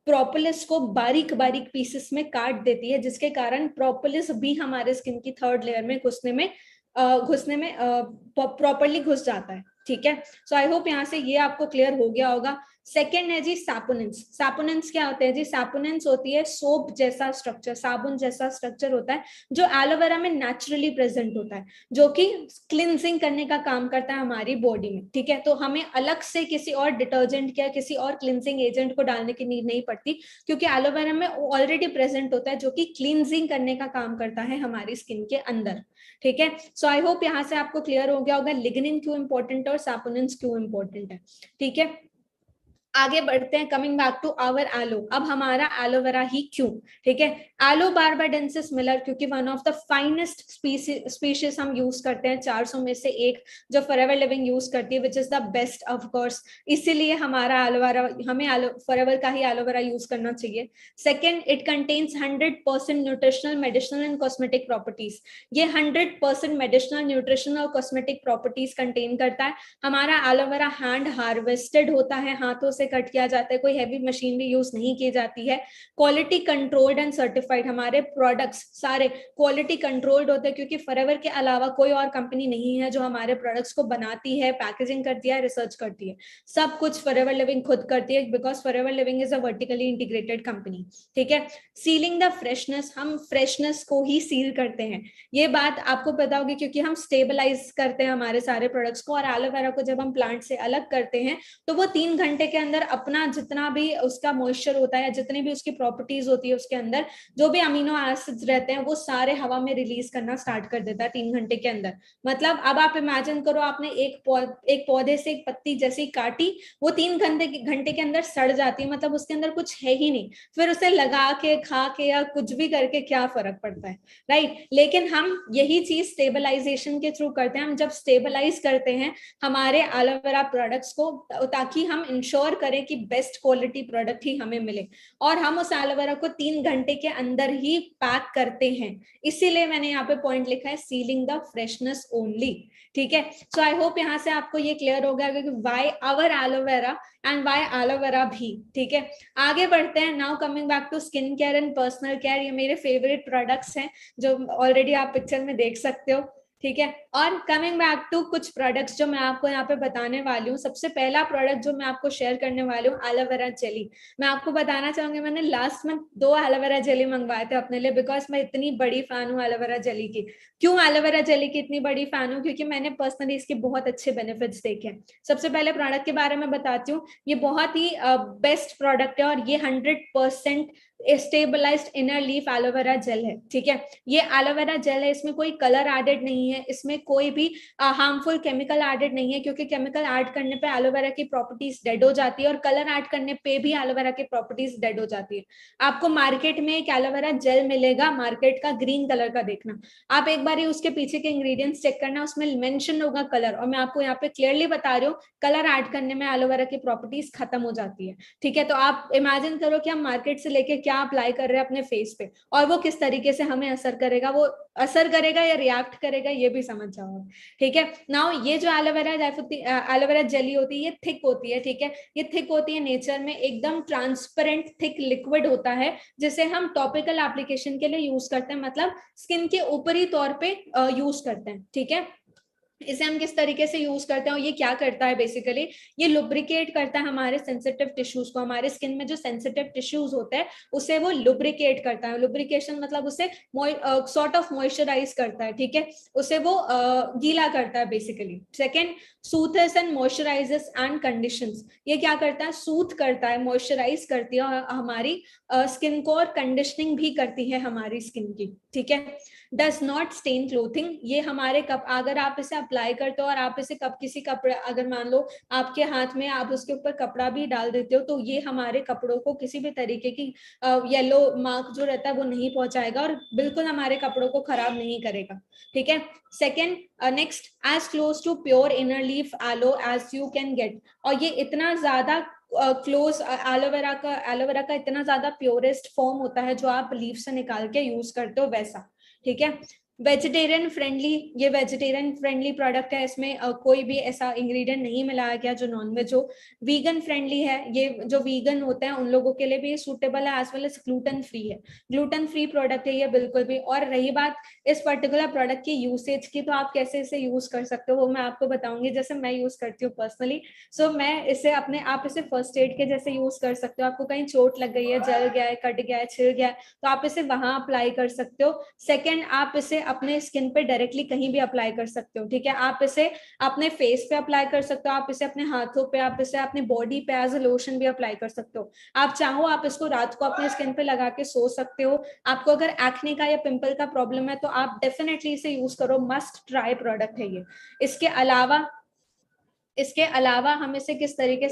प्रोपोलिस को बारीक बारीक पीसेस में काट देती है, जिसके कारण प्रोपोलिस भी हमारे स्किन की थर्ड लेयर में घुसने में प्रॉपरली घुस जाता है। ठीक है, सो आई होप यहाँ से ये आपको क्लियर हो गया होगा। सेकेंड है जी सैपोनिन्स। सैपोनिन्स क्या होते हैं जी? सैपोनिन्स होती है सोप जैसा स्ट्रक्चर, साबुन जैसा स्ट्रक्चर होता है जो एलोवेरा में नेचुरली प्रेजेंट होता है, जो कि क्लिनजिंग करने का काम करता है हमारी बॉडी में। ठीक है, तो हमें अलग से किसी और डिटर्जेंट या किसी और क्लिनजिंग एजेंट को डालने की नीड नहीं पड़ती, क्योंकि एलोवेरा में ऑलरेडी प्रेजेंट होता है जो कि क्लिनजिंग करने का काम करता है हमारी स्किन के अंदर। ठीक है, सो आई होप यहाँ से आपको क्लियर हो गया होगा लिग्निन क्यों इंपॉर्टेंट है और सैपोनिन्स क्यों इंपॉर्टेंट है। ठीक है, आगे बढ़ते हैं, coming back to our aloe. अब हमारा एलोवेरा ही क्यों? ठीक है, एलो बार्बाडेंसिस मिलर, क्योंकि one of the finest species हम यूज करते हैं 400 में से एक जो फॉरएवर लिविंग यूज करती है, which is the best of course. इसीलिए हमारा एलोवेरा, हमें फॉरएवर का ही एलोवेरा यूज करना चाहिए। Second, it contains 100% nutritional, medicinal and cosmetic properties. ये 100% मेडिसिनल, न्यूट्रिशनल और कॉस्मेटिक प्रॉपर्टीज कंटेन करता है। हमारा एलोवेरा हैंड हार्वेस्टेड होता है, हाथों से कट किया जाता है, कोई हैवी मशीनरी यूज नहीं की जाती है। क्वालिटी कंट्रोल्ड एंड सर्टिफाइड, हमारे प्रोडक्ट्स सारे क्वालिटी कंट्रोल्ड होते हैं, क्योंकि फॉरएवर के अलावा कोई और कंपनी नहीं है जो हमारे प्रोडक्ट्स को बनाती है, पैकेजिंग करती है, रिसर्च करती है। सब कुछ फॉरएवर लिविंग खुद करती है, because forever living is a vertically integrated company. ठीक है, सीलिंग द फ्रेशनेस, हम फ्रेशनेस को ही सील करते हैं। ये बात आपको पता होगी, क्योंकि हम स्टेबलाइज करते हैं हमारे सारे प्रोडक्ट्स को, और एलोवेरा को जब हम प्लांट से अलग करते हैं तो वो 3 घंटे के अंदर अंदर अपना जितना भी उसका मॉइस्चर होता है, जितनी भी उसकी प्रॉपर्टीज होती है, उसके अंदर जो भी अमीनो एसिड्स रहते हैं वो सारे हवा में रिलीज करना स्टार्ट कर देता है 3 घंटे के अंदर। मतलब अब आप इमेजिन करो, आपने एक पौधे से एक पत्ती जैसी काटी, वो 3 घंटे के अंदर सड़ जाती है, मतलब उसके अंदर कुछ है ही नहीं, फिर उसे लगा के खा के या कुछ भी करके क्या फर्क पड़ता है, राइट। लेकिन हम यही चीज स्टेबलाइजेशन के थ्रू करते हैं। हम जब स्टेबलाइज करते हैं हमारे एलोवेरा प्रोडक्ट्स को, ताकि हम इंश्योर करें कि बेस्ट क्वालिटी प्रोडक्ट ही हमें मिले, और हम उस एलोवेरा को 3 घंटे के अंदर ही पैक करते हैं। इसीलिए मैंने यहाँ पे पॉइंट लिखा है सीलिंग द फ्रेशनेस ओनली, ठीक है। सो आई होप यहाँ से आपको ये क्लियर हो गया कि why our aloe vera and why aloe vera भी, ठीक है। आगे बढ़ते हैं। Now coming back to skin care and personal care, ये मेरे फेवरेट प्रोडक्ट्स हैं जो ऑलरेडी आप पिक्चर में देख सकते हो, ठीक है। और कमिंग बैक टू कुछ प्रोडक्ट्स जो मैं आपको यहाँ पे बताने वाली हूँ। सबसे पहला प्रोडक्ट जो मैं आपको शेयर करने वाली हूँ, एलोवेरा जेली। मैं आपको बताना चाहूंगी, मैंने लास्ट मंथ 2 एलोवेरा जेली मंगवाए थे अपने लिए, बिकॉज मैं इतनी बड़ी फैन हूँ एलोवेरा जेली की। क्यों एलोवेरा जेली की इतनी बड़ी फैन हूँ? क्योंकि मैंने पर्सनली इसके बहुत अच्छे बेनिफिट्स देखे हैं। सबसे पहले प्रोडक्ट के बारे में बताती हूँ। ये बहुत ही बेस्ट प्रोडक्ट है, और ये 100% stabilised inner leaf aloe vera gel है, ठीक है। ये एलोवेरा जेल है, इसमें कोई कलर एडेड नहीं है, इसमें कोई भी हार्मफुल केमिकल एडेड नहीं है, क्योंकि केमिकल ऐड करने पे एलोवेरा की प्रॉपर्टीज डेड हो जाती है, और कलर ऐड करने पे भी एलोवेरा की प्रॉपर्टीज डेड हो जाती है। आपको मार्केट में एक एलोवेरा जेल मिलेगा, मार्केट का ग्रीन कलर का, देखना आप एक बार ही उसके पीछे के इंग्रेडिएंट्स चेक करना, उसमें मेंशन होगा कलर, और मैं आपको यहाँ पे क्लियरली बता रही हूँ कलर ऐड करने में एलोवेरा की प्रॉपर्टीज खत्म हो जाती है, ठीक है। तो आप इमेजिन करो कि हम मार्केट से लेके क्या अप्लाई कर रहे हैं अपने फेस पे, और वो किस तरीके से हमें असर करेगा, वो असर करेगा या रिएक्ट करेगा, ये भी समझ जाओ, ठीक है। नाउ ये जो एलोवेरा जेली होती है, ये थिक होती है, ठीक है। ये थिक होती है नेचर में, एकदम ट्रांसपेरेंट थिक लिक्विड होता है, जिसे हम टॉपिकल एप्लीकेशन के लिए यूज करते हैं, मतलब स्किन के ऊपरी तौर पे यूज करते हैं, ठीक है। इसे हम किस तरीके से यूज करते हैं और ये क्या करता है बेसिकली, ये लुब्रिकेट करता है हमारे सेंसिटिव टिश्यूज को। हमारे स्किन में जो सेंसिटिव टिश्यूज होते हैं उसे वो लुब्रिकेट करता है। लुब्रिकेशन मतलब उसे सॉर्ट ऑफ मॉइस्चराइज करता है, ठीक है। उसे वो गीला करता है basically. Second, soothes and moisturises and conditions. ये क्या करता है, सूथ करता है, मॉइस्चराइज करती है हमारी स्किन को, और कंडीशनिंग भी करती है हमारी स्किन की, ठीक है। Does not stain clothing. ये हमारे कप, अगर आप इसे अप्लाई करते हो और आप इसे किसी कपड़े, अगर मान लो आपके हाथ में आप उसके ऊपर कपड़ा भी डाल देते हो, तो ये हमारे कपड़ों को किसी भी तरीके की येलो मार्क जो रहता है वो नहीं पहुंचाएगा, और बिल्कुल हमारे कपड़ों को खराब नहीं करेगा, ठीक है। Second, next, as close to pure inner leaf aloe as you can get. और ये इतना ज्यादा क्लोज एलोवेरा का इतना ज्यादा प्योरेस्ट फॉर्म होता है जो आप लीफ से निकाल के यूज करते हो वैसा, ठीक है। वेजिटेरियन फ्रेंडली, ये वेजिटेरियन फ्रेंडली प्रोडक्ट है, इसमें कोई भी ऐसा इंग्रेडिएंट नहीं मिलाया गया जो नॉनवेज हो। वीगन फ्रेंडली है, ये जो वीगन होते हैं उन लोगों के लिए भी सूटेबल है, as well as gluten free है, ग्लूटेन फ्री प्रोडक्ट है ये बिल्कुल भी। और रही बात इस पर्टिकुलर प्रोडक्ट की यूसेज की, तो आप कैसे इसे यूज कर सकते हो वो मैं आपको बताऊंगी, जैसे मैं यूज करती हूँ पर्सनली। सो मैं इसे अपने, आप इसे फर्स्ट एड के जैसे यूज कर सकते हो। आपको कहीं चोट लग गई है, जल गया है, कट गया है, छिल गया है, तो आप इसे वहां अप्लाई कर सकते हो। सेकेंड, आप इसे अपने स्किन पे डायरेक्टली कहीं भी अप्लाई कर सकते हो, ठीक है। आप इसे अपने फेस पे अप्लाई कर सकते हो, आप इसे अपने हाथों पे, आप इसे अपने बॉडी पे एज अ लोशन भी अप्लाई कर सकते हो। आप चाहो आप इसको रात को अपने स्किन पे लगा के सो सकते हो। आपको अगर एक्ने का या पिंपल का प्रॉब्लम है तो आप डेफिनेटली इसे यूज करो, मस्ट ट्राई प्रोडक्ट है ये। इसके अलावा हम इसे किस तरीके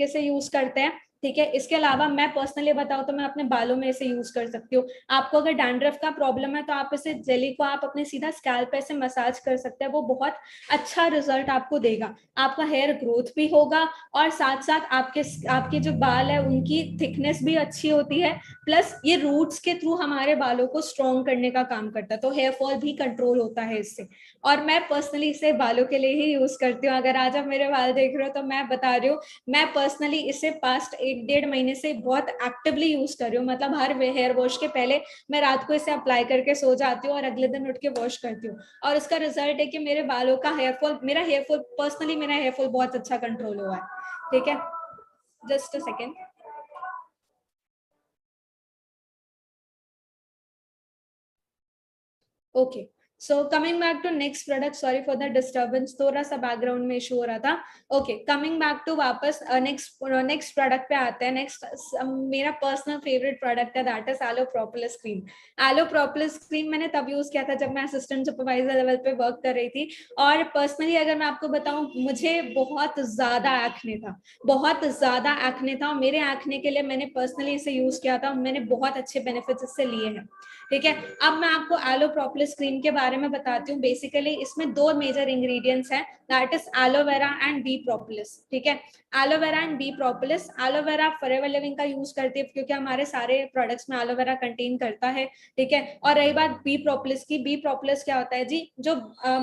से यूज करते हैं, ठीक है। इसके अलावा मैं पर्सनली बताऊं तो मैं अपने बालों में इसे यूज कर सकती हूँ। आपको अगर डैंड्रफ का प्रॉब्लम है तो आप इसे जेली को आप अपने सीधा स्कैल्प पे से मसाज कर सकते हैं, वो बहुत अच्छा रिजल्ट आपको देगा। आपका हेयर ग्रोथ भी होगा, और साथ साथ आपके जो बाल है उनकी थिकनेस भी अच्छी होती है। प्लस ये रूट्स के थ्रू हमारे बालों को स्ट्रॉन्ग करने का काम करता है, तो हेयर फॉल भी कंट्रोल होता है इससे। और मैं पर्सनली इसे बालों के लिए ही यूज करती हूँ। अगर आज आप मेरे बाल देख रहे हो तो मैं बता रही हूँ, मैं पर्सनली इसे पास्ट 1-1.5 महीने से बहुत एक्टिवली यूज कर रही हूँ। मतलब हर हेयर वॉश के पहले मैं रात को इसे अप्लाई करके सो जाती हूँ और अगले दिन उठ के वॉश करती हूँ, और उसका रिजल्ट है कि मेरे बालों का मेरा हेयर फॉल बहुत अच्छा कंट्रोल हुआ है, ठीक है। Just a second. Okay, so coming back to next product, sorry for the disturbance, थोड़ा सा बैकग्राउंड में इशू हो रहा था। ओके, कमिंग बैक टू वापस नेक्स्ट प्रोडक्ट पे आते हैं। नेक्स्ट मेरा पर्सनल फेवरेट प्रोडक्ट है, that is aloe propolis cream. Aloe propolis cream मैंने तब यूज किया था जब मैं असिस्टेंट सुपरवाइजर लेवल पे वर्क कर रही थी। और पर्सनली अगर मैं आपको बताऊं, मुझे बहुत ज्यादा एक्ने था, बहुत ज्यादा एक्ने था, और मेरे एक्ने के लिए मैंने पर्सनली इसे यूज किया था, मैंने बहुत अच्छे बेनिफिट्स इससे लिए हैं। ठीक है, अब मैं आपको एलो प्रोपोलिस क्रीम के बारे में बताती हूँ। बेसिकली इसमें दो मेजर इंग्रेडिएंट्स हैं, that is aloe vera and B propolis. ठीक है, aloe vera and B propolis. Aloe vera forever Living का यूज करती है क्योंकि हमारे सारे प्रोडक्ट्स में एलोवेरा कंटेन करता है। ठीक है, और रही बात बी प्रोपोलिस की, बी प्रोपोलिस क्या होता है जी, जो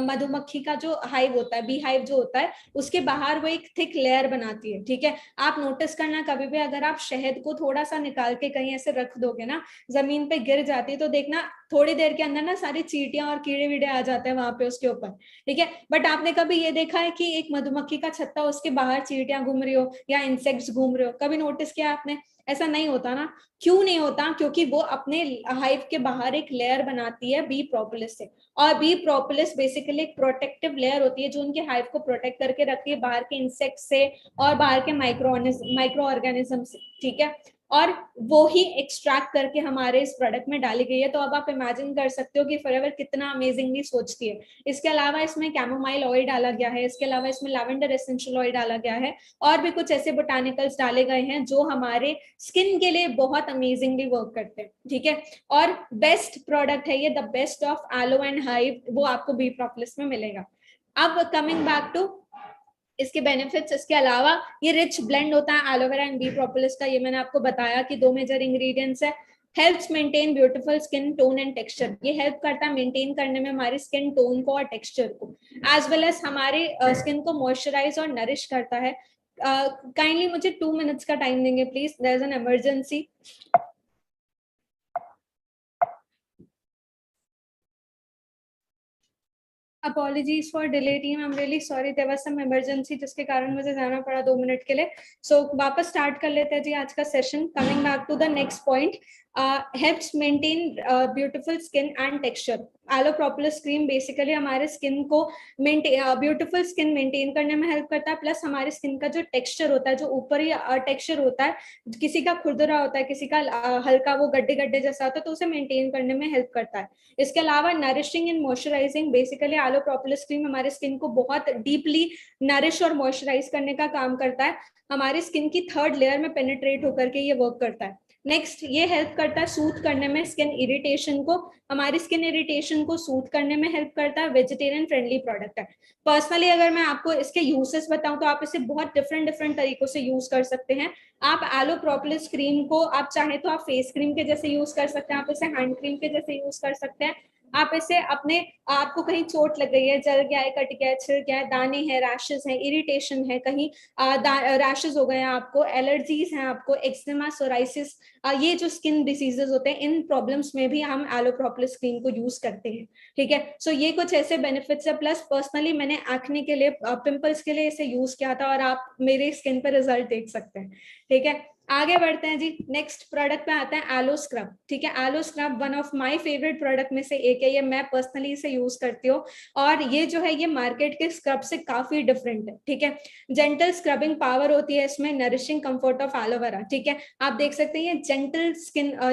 मधुमक्खी का जो हाइव होता है, बी हाइव जो होता है, उसके बाहर वो एक थिक लेयर बनाती है। ठीक है, आप नोटिस करना कभी भी अगर आप शहद को थोड़ा सा निकाल के कहीं ऐसे रख दोगे ना, जमीन पे गिर जाती है, तो देखना थोड़ी देर के अंदर ना सारी चींटियां और कीड़े वीड़े आ जाते हैं वहां पे उसके ऊपर। ठीक है, बट आपने कभी ये देखा है कि एक मधुमक्खी का छत्ता, उसके बाहर चींटियां घूम रही हो या इंसेक्ट्स घूम रहे हो? कभी नोटिस किया आपने? ऐसा नहीं होता ना। क्यों नहीं होता? क्योंकि वो अपने हाइव के बाहर एक लेयर बनाती है बी प्रोपोलिस से। और बी प्रोपोलिस बेसिकली एक प्रोटेक्टिव लेयर होती है जो उनके हाइव को प्रोटेक्ट करके रखती है बाहर के इंसेक्ट से और बाहर के माइक्रो ऑर्गेनिज्म से। ठीक है, और वो ही एक्सट्रैक्ट करके हमारे इस प्रोडक्ट में डाली गई है। तो अब आप इमेजिन कर सकते हो कि फॉरएवर कितना अमेजिंगली सोचती है। इसके अलावा इसमें कैमोमाइल ऑयल डाला गया है, इसके अलावा इसमें लैवेंडर एसेंशियल ऑयल डाला गया है, और भी कुछ ऐसे बोटानिकल्स डाले गए हैं जो हमारे स्किन के लिए बहुत अमेजिंगली वर्क करते हैं। ठीक है, और बेस्ट प्रोडक्ट है ये, the best of aloe and hive, वो आपको बी प्रोपोलिस में मिलेगा। अब कमिंग बैक टू इसके बेनिफिट्स, इसके अलावा ये रिच ब्लेंड होता है एलोवेरा एंड बी प्रोपोलिस का, ये मैंने आपको बताया कि दो मेजर इंग्रेडिएंट्स है। Helps maintain beautiful skin tone and texture, ये हेल्प करता है मेंटेन करने में हमारी स्किन टोन को और टेक्सचर को, एज वेल एज हमारे स्किन को मॉइस्चराइज और नरिश करता है। काइंडली मुझे 2 मिनट्स का टाइम देंगे please, there is an emergency. Apologies for delay team, I am really sorry, there was some emergency जिसके कारण मुझे जाना पड़ा 2 मिनट के लिए। सो वापस स्टार्ट कर लेते हैं जी आज का session. Coming back to the next point, helps maintain beautiful skin and texture. Aloe propolis cream basically हमारे स्किन को ब्यूटीफुल स्किन मेंटेन करने में हेल्प करता है, प्लस हमारे स्किन का जो टेक्सचर होता है, जो ऊपरी टेक्सचर होता है, किसी का खुरदुरा होता है, किसी का हल्का वो गड्ढे गड्ढे जैसा होता है, तो उसे मेंटेन करने में हेल्प करता है। इसके अलावा nourishing and moisturising, basically aloe propolis cream हमारे स्किन को बहुत डीपली नरिश और मॉइस्चराइज करने का काम करता है, हमारी स्किन की थर्ड लेयर में पेनिट्रेट होकर के ये वर्क करता है। नेक्स्ट, ये हेल्प करता है सूथ करने में स्किन इरिटेशन को, हमारी स्किन इरिटेशन को सूथ करने में हेल्प करता है। वेजिटेरियन फ्रेंडली प्रोडक्ट है। पर्सनली अगर मैं आपको इसके यूजेस बताऊं तो आप इसे बहुत डिफरेंट डिफरेंट तरीकों से यूज कर सकते हैं। आप एलो प्रोपोलिस क्रीम को आप चाहे तो आप फेस क्रीम के जैसे यूज कर सकते हैं, आप इसे हैंड क्रीम के जैसे यूज कर सकते हैं। आप इसे अपने, आपको कहीं चोट लग गई है, जल गया है, कट गया है, छिल गया है, दाने हैं, रैशेस हैं, इरिटेशन है, कहीं रैशेस हो गए हैं, आपको एलर्जीज हैं, आपको एक्जिमा, सोराइसिस, ये जो स्किन डिसीजेस होते हैं, इन प्रॉब्लम्स में भी हम एलो प्रोपोलिस क्रीम को यूज करते हैं। ठीक है, सो ये कुछ ऐसे बेनिफिट्स है। प्लस पर्सनली मैंने एक्ने के लिए, पिंपल्स के लिए इसे यूज किया था, और आप मेरे स्किन पर रिजल्ट देख सकते हैं। ठीक है, आगे बढ़ते हैं जी। नेक्स्ट प्रोडक्ट पे आते हैं एलो स्क्रब। ठीक है, aloe scrub one of my favourite product में से एक है, ये मैं पर्सनली इसे यूज करती हूँ, और ये जो है ये मार्केट के स्क्रब से काफी डिफरेंट है। ठीक है, जेंटल स्क्रबिंग पावर होती है इसमें, नरिशिंग कंफर्ट ऑफ एलोवेरा। ठीक है, आप देख सकते हैं ये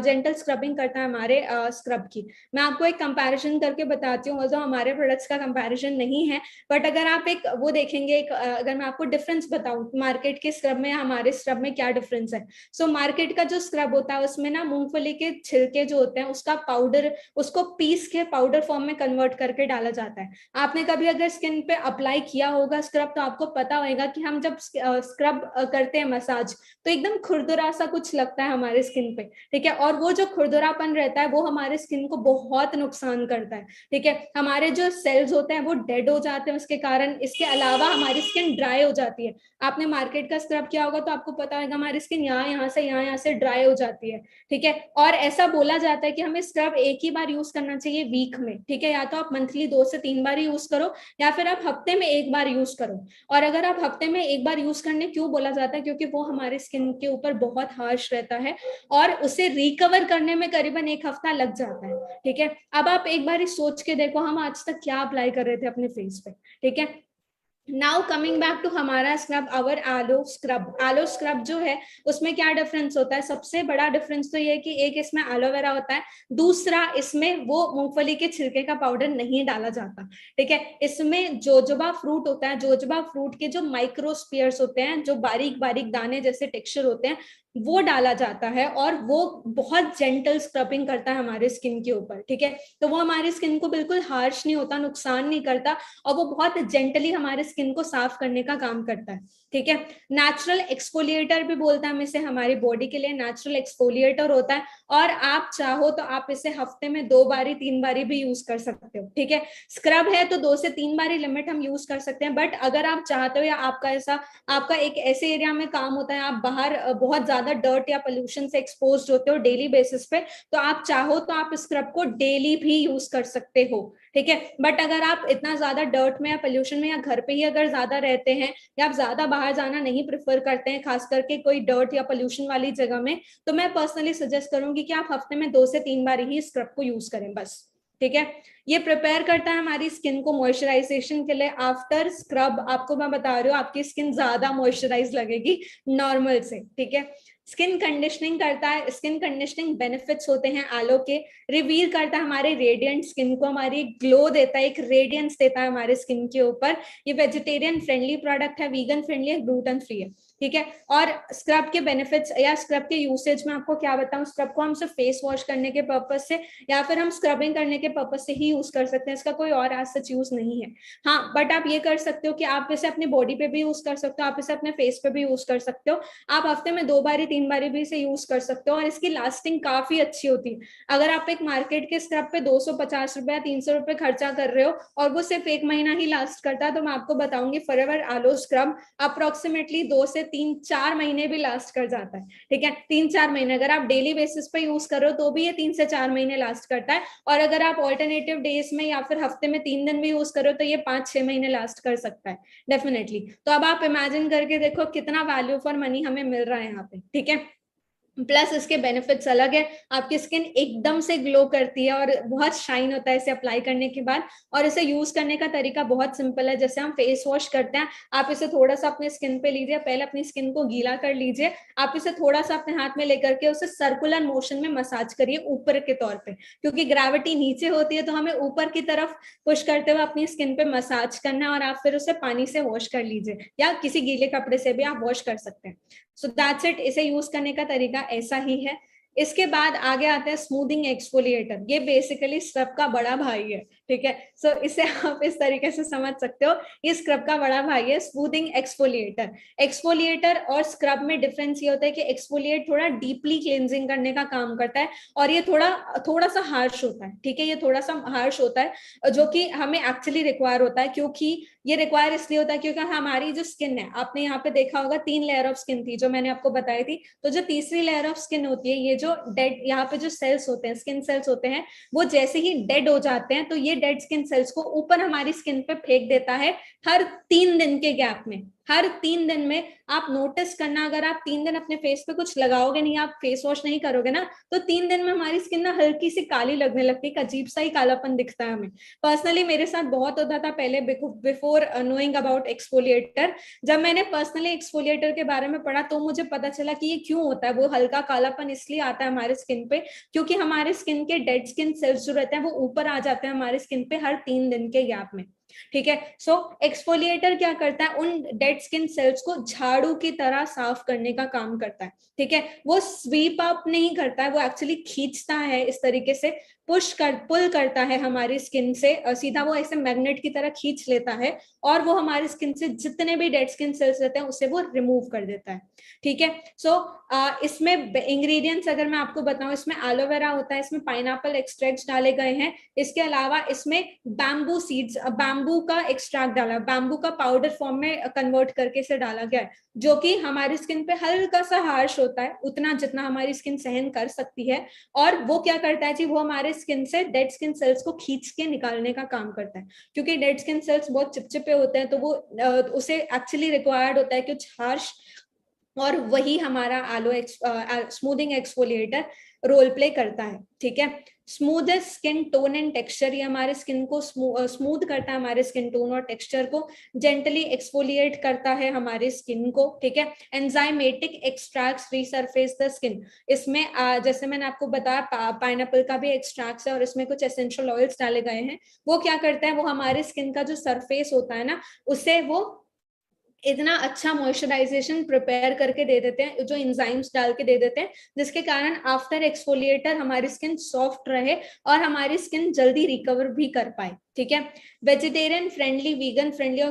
जेंटल स्क्रबिंग करता है हमारे स्क्रब की। मैं आपको एक कंपैरिजन करके बताती हूँ, जो हमारे प्रोडक्ट्स का कंपैरिजन नहीं है, बट अगर आप एक वो देखेंगे, अगर मैं आपको डिफरेंस बताऊं मार्केट के स्क्रब में हमारे स्क्रब में क्या डिफरेंस है। सो मार्केट का जो स्क्रब होता है उसमें ना मूंगफली के छिलके जो होते हैं उसका पाउडर, उसको पीस के पाउडर फॉर्म में कन्वर्ट करके डाला जाता है। आपने कभी अगर स्किन पे अप्लाई किया होगा स्क्रब तो आपको पता होगा कि हम जब स्क्रब करते हैं मसाज, तो एकदम खुरदुरा सा कुछ लगता है हमारे स्किन पे। ठीक है, और वो जो खुरदुरापन रहता है वो हमारे स्किन को बहुत नुकसान करता है। ठीक है, हमारे जो सेल्स होते हैं वो डेड हो जाते हैं उसके कारण। इसके अलावा हमारी स्किन ड्राई हो जाती है। आपने मार्केट का स्क्रब किया होगा तो आपको पता होगा हमारी स्किन यहाँ से ड्राई हो जाती है, ठीक है। और ऐसा बोला जाता है कि हमें स्क्रब एक ही बार यूज करना चाहिए वीक में, ठीक है। या तो आप मंथली 2 से 3 बार यूज करो, या फिर आप हफ्ते में एक बार यूज करो। और अगर आप हफ्ते में एक बार यूज करने क्यों बोला जाता है, क्योंकि वो हमारे स्किन के ऊपर बहुत हार्श रहता है और उसे रिकवर करने में करीबन 1 हफ्ता लग जाता है, ठीक है। अब आप एक बार सोच के देखो हम आज तक क्या अप्लाई कर रहे थे अपने फेस पे, ठीक है। नाउ कमिंग बैक टू हमारा scrub, our aloe scrub. Aloe scrub जो है उसमें क्या डिफरेंस होता है, सबसे बड़ा डिफरेंस तो ये है कि एक इसमें एलोवेरा होता है, दूसरा इसमें वो मूंगफली के छिलके का पाउडर नहीं डाला जाता, ठीक है। इसमें जोजोबा फ्रूट होता है, जोजोबा फ्रूट के जो माइक्रोस्पियर्स होते हैं, जो बारीक बारीक दाने जैसे टेक्सचर होते हैं, वो डाला जाता है और वो बहुत जेंटल स्क्रबिंग करता है हमारे स्किन के ऊपर, ठीक है। तो वो हमारी स्किन को बिल्कुल हार्श नहीं होता, नुकसान नहीं करता, और वो बहुत जेंटली हमारे स्किन को साफ करने का काम करता है, ठीक है। नेचुरल एक्सफोलिएटर भी बोलता है हम इसे, हमारी बॉडी के लिए नेचुरल एक्सफोलिएटर होता है, और आप चाहो तो आप इसे हफ्ते में 2 बारी 3 बारी भी यूज कर सकते हो, ठीक है। स्क्रब है तो 2 से 3 बारी लिमिट हम यूज कर सकते हैं, बट अगर आप चाहते हो या आपका एक ऐसे एरिया में काम होता है, आप बाहर बहुत ज्यादा डर्ट या पोल्यूशन से एक्सपोज होते हो डेली बेसिस पे, तो आप चाहो तो आप स्क्रब को डेली भी यूज कर सकते हो, ठीक है। बट अगर आप इतना ज्यादा डर्ट में या पोल्यूशन में या घर पे ही अगर ज्यादा रहते हैं, या आप ज्यादा बाहर जाना नहीं प्रेफर करते हैं, खास करके कोई डर्ट या पोल्यूशन वाली जगह में, तो मैं पर्सनली सजेस्ट करूंगी कि आप हफ्ते में 2 से 3 बार ही स्क्रब को यूज करें बस, ठीक है। ये प्रिपेयर करता है हमारी स्किन को मॉइस्चराइजेशन के लिए। आफ्टर स्क्रब आपको मैं बता रही हूँ आपकी स्किन ज्यादा मॉइस्चराइज लगेगी नॉर्मल से, ठीक है। स्किन कंडीशनिंग करता है, स्किन कंडीशनिंग बेनिफिट्स होते हैं आलो के। रिवील करता है हमारे रेडियंट स्किन को, हमारी ग्लो देता है, एक रेडियंस देता है हमारे स्किन के ऊपर। ये वेजिटेरियन फ्रेंडली प्रोडक्ट है, वीगन फ्रेंडली है, ग्लूटेन फ्री है, ठीक है। और स्क्रब के बेनिफिट्स या स्क्रब के यूसेज में आपको क्या बताऊं, स्क्रब को हम सिर्फ फेस वॉश करने के पर्पज से या फिर हम स्क्रबिंग करने के पर्पज से ही यूज कर सकते हैं, इसका कोई और एज सच यूज नहीं है। हाँ, बट आप ये कर सकते हो कि आप इसे अपनी बॉडी पे भी यूज कर सकते हो, आप इसे अपने फेस पे भी यूज कर सकते हो। आप हफ्ते में 2 बारी 3 बारी भी इसे यूज कर सकते हो, और इसकी लास्टिंग काफी अच्छी होती है। अगर आप एक मार्केट के स्क्रब पे 250 रुपए 300 रुपए खर्चा कर रहे हो और वो सिर्फ 1 महीना ही लास्ट करता है, तो मैं आपको बताऊंगी फॉरएवर आलो स्क्रब अप्रोक्सीमेटली 2 से 3-4 महीने भी लास्ट कर जाता है, ठीक है। 3-4 महीने अगर आप डेली बेसिस पे यूज करो तो भी ये 3 से 4 महीने लास्ट करता है, और अगर आप ऑल्टरनेटिव डेज में या फिर हफ्ते में 3 दिन भी यूज करो तो ये 5-6 महीने लास्ट कर सकता है डेफिनेटली। तो अब आप इमेजिन करके देखो कितना वैल्यू फॉर मनी हमें मिल रहा है यहाँ पे, ठीक है। प्लस इसके बेनिफिट्स अलग है, आपकी स्किन एकदम से ग्लो करती है और बहुत शाइन होता है इसे अप्लाई करने के बाद। और इसे यूज करने का तरीका बहुत सिंपल है, जैसे हम फेस वॉश करते हैं, आप इसे थोड़ा सा अपने स्किन पे लीजिए, पहले अपनी स्किन को गीला कर लीजिए, आप इसे थोड़ा सा अपने हाथ में लेकर के उसे सर्कुलर मोशन में मसाज करिए ऊपर के तौर पे, क्योंकि ग्रेविटी नीचे होती है तो हमें ऊपर की तरफ पुश करते हुए अपनी स्किन पे मसाज करना है, और आप फिर उसे पानी से वॉश कर लीजिए या किसी गीले कपड़े से भी आप वॉश कर सकते हैं। सो दैट्स इट, इसे यूज करने का तरीका ऐसा ही है। इसके बाद आगे आते हैं स्मूथिंग एक्सफोलिएटर। ये बेसिकली स्क्रब का बड़ा भाई है, ठीक है। सो इसे आप इस तरीके से समझ सकते हो, ये स्क्रब का बड़ा भाई है, स्मूथिंग एक्सफोलिएटर। एक्सफोलिएटर और स्क्रब में डिफरेंस ये होता है कि एक्सफोलिएट थोड़ा डीपली क्लींजिंग करने का काम करता है, और ये थोड़ा सा हार्श होता है, ठीक है। ये थोड़ा सा हार्श होता है, जो कि हमें एक्चुअली रिक्वायर होता है, क्योंकि ये रिक्वायर इसलिए होता है क्योंकि हमारी जो स्किन है, आपने यहाँ पे देखा होगा 3 लेयर ऑफ स्किन थी जो मैंने आपको बताई थी, तो जो तीसरी लेयर ऑफ स्किन होती है, ये जो डेड यहाँ पे जो सेल्स होते हैं, स्किन सेल्स होते हैं, वो जैसे ही डेड हो जाते हैं तो ये डेड स्किन सेल्स को ऊपर हमारी स्किन पे फेंक देता है हर 3 दिन के गैप में। हर 3 दिन में आप नोटिस करना, अगर आप 3 दिन अपने फेस पे कुछ लगाओगे नहीं, आप फेस वॉश नहीं करोगे ना, तो 3 दिन में हमारी स्किन ना हल्की सी काली लगने लगती है, अजीब सा ही कालापन दिखता है हमें। पर्सनली मेरे साथ बहुत होता था पहले, बिफोर नोइंग अबाउट एक्सफोलिएटर। जब मैंने पर्सनली एक्सफोलिएटर के बारे में पढ़ा तो मुझे पता चला कि ये क्यों होता है। वो हल्का कालापन इसलिए आता है हमारे स्किन पे क्योंकि हमारे स्किन के डेड स्किन सेल्स जो रहते हैं वो ऊपर आ जाते हैं हमारे स्किन पे हर 3 दिन के गैप में, ठीक है। सो एक्सफोलिएटर क्या करता है, उन डेड स्किन सेल्स को झाड़ू की तरह साफ करने का काम करता है, ठीक है। वो स्वीप अप नहीं करता है, वो एक्चुअली खींचता है इस तरीके से पुल करता है हमारी स्किन से, सीधा वो ऐसे मैग्नेट की तरह खींच लेता है और वो हमारी स्किन से जितने भी डेड स्किन सेल्स रहते हैं उसे वो रिमूव कर देता है। ठीक है, सो इसमें इंग्रेडिएंट्स अगर मैं आपको बताऊं, इसमें एलोवेरा होता है, इसमें पाइनएप्पल एक्सट्रैक्ट्स डाले गए हैं, इसके अलावा इसमें बैम्बू सीड्स, बैम्बू का एक्सट्रैक्ट डाला, बैम्बू का पाउडर फॉर्म में कन्वर्ट करके इसे डाला गया है, जो कि हमारी स्किन पे हल्का सा हार्श होता है, उतना जितना हमारी स्किन सहन कर सकती है। और वो क्या करता है जी, वो हमारे स्किन से डेड स्किन सेल्स को खींच के निकालने का काम करता है, क्योंकि डेड स्किन सेल्स बहुत चिपचिपे होते हैं, तो वो उसे एक्चुअली रिक्वायर्ड होता है कुछ हार्श, और वही हमारा आलो स्मूथिंग एक्सफोलिएटर रोल प्ले करता है। ठीक है, smoothest skin tone and texture, ये हमारे स्किन को स्मूथ करता है, हमारे स्किन टोन और टेक्सचर को जेंटली एक्सफोलिएट करता है हमारे स्किन को। ठीक है, enzymatic extracts resurface the skin, इसमें जैसे मैंने आपको बताया पाइनएप्पल का भी एक्सट्रैक्ट्स है और इसमें कुछ एसेंशियल ऑयल्स डाले गए हैं। वो क्या करता है, वो हमारे स्किन का जो सरफेस होता है ना, उसे वो इतना अच्छा मॉइस्चराइजेशन प्रिपेयर करके दे देते हैं, जो एंजाइम्स डाल के दे देते हैं, जिसके कारण आफ्टर एक्सफोलिएटर हमारी स्किन सॉफ्ट रहे और हमारी स्किन जल्दी रिकवर भी कर पाए। ठीक है, वेजिटेरियन फ्रेंडली, वीगन फ्रेंडली और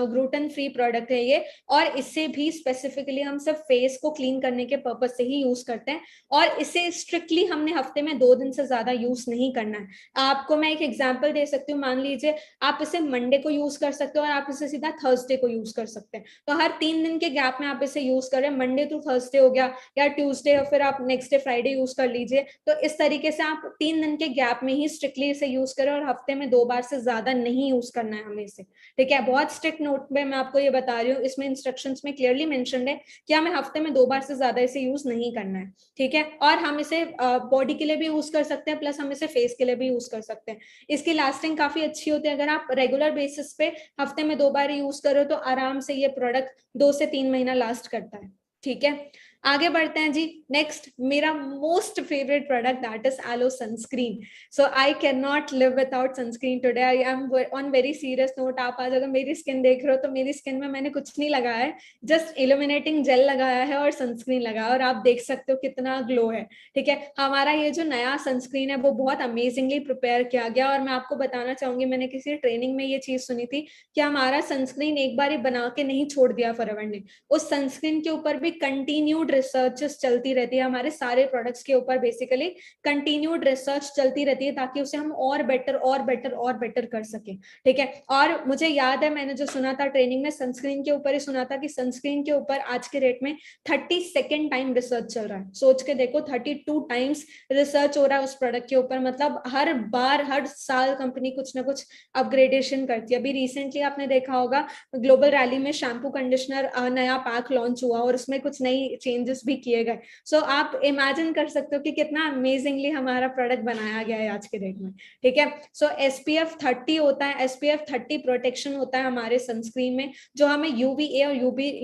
ग्लूटेन फ्री प्रोडक्ट है ये, और इससे भी स्पेसिफिकली हम सब फेस को क्लीन करने के पर्पज से ही यूज करते हैं, और इसे स्ट्रिक्टली हमने हफ्ते में 2 दिन से ज्यादा यूज नहीं करना है। आपको मैं एक एग्जांपल दे सकती हूँ, मान लीजिए आप इसे मंडे को यूज कर सकते हो और आप इसे सीधा थर्सडे को यूज कर सकते हैं, तो हर 3 दिन के गैप में आप इसे यूज करें, मंडे टू थर्सडे हो गया, या ट्यूसडे और फिर आप नेक्स्ट डे फ्राइडे यूज कर लीजिए। तो इस तरीके से आप 3 दिन के गैप में ही स्ट्रिक्टली इसे यूज करें, और हफ्ते में 2 बार से ज्यादा नहीं यूज करना है हमें इसे। ठीक है, बहुत स्ट्रिक्ट नोट में मैं आपको ये बता रही हूँ, इसमें इंस्ट्रक्शंस में क्लियरली मेंशन्ड है कि हमें हफ्ते में 2 बार से ज्यादा इसे यूज नहीं करना है। ठीक है, और हम इसे बॉडी के लिए भी यूज कर सकते हैं, प्लस हम इसे फेस के लिए भी यूज कर सकते हैं। इसकी लास्टिंग काफी अच्छी होती है, अगर आप रेगुलर बेसिस पे हफ्ते में 2 बार यूज करो तो आराम से ये प्रोडक्ट 2 से 3 महीना लास्ट करता है। ठीक है, आगे बढ़ते हैं जी। नेक्स्ट, मेरा most favourite product, that is aloe sunscreen. So I can not live without sunscreen today, I am on very serious note. आप आज अगर मेरी स्किन देख रहे हो तो मेरी स्किन में मैंने कुछ नहीं लगाया है, जस्ट इल्यूमिनेटिंग जेल लगाया है और सनस्क्रीन लगाया, और आप देख सकते हो कितना ग्लो है। ठीक है, हमारा ये जो नया सनस्क्रीन है वो बहुत अमेजिंगली प्रिपेयर किया गया, और मैं आपको बताना चाहूंगी, मैंने किसी ट्रेनिंग में ये चीज सुनी थी कि हमारा सनस्क्रीन एक बार ही बना के नहीं छोड़ दिया फॉरएवर ने, उस सनस्क्रीन के ऊपर भी कंटिन्यूड रिसर्चेस चलती रहती है, हमारे सारे प्रोडक्ट्स के ऊपर बेसिकली कंटिन्यूड रिसर्च चलती रहती है, ताकि उसे हम और बेटर और बेटर और बेटर कर सके। ठीक है, और मुझे याद है मैंने जो सुना था ट्रेनिंग में, सनस्क्रीन के ऊपर ही सुना था कि सनस्क्रीन के ऊपर आज के रेट में 32nd टाइम रिसर्च चल रहा है। सोच के देखो, 32 टाइम्स रिसर्च हो रहा है उस प्रोडक्ट के ऊपर, मतलब हर बार हर साल कंपनी कुछ ना कुछ अपग्रेडेशन करती है। अभी रिसेंटली आपने देखा होगा ग्लोबल रैली में शैम्पू कंडीशनर नया पैक लॉन्च हुआ और उसमें कुछ नई चेंजेस भी किए गए। सो आप इमेजिन कर सकते हो कि कितना अमेजिंगली हमारा प्रोडक्ट बनाया गया है आज के डेट में। ठीक है, सो SPF 30 होता है, SPF 30 प्रोटेक्शन होता है हमारे सनस्क्रीन में, जो हमें UVA और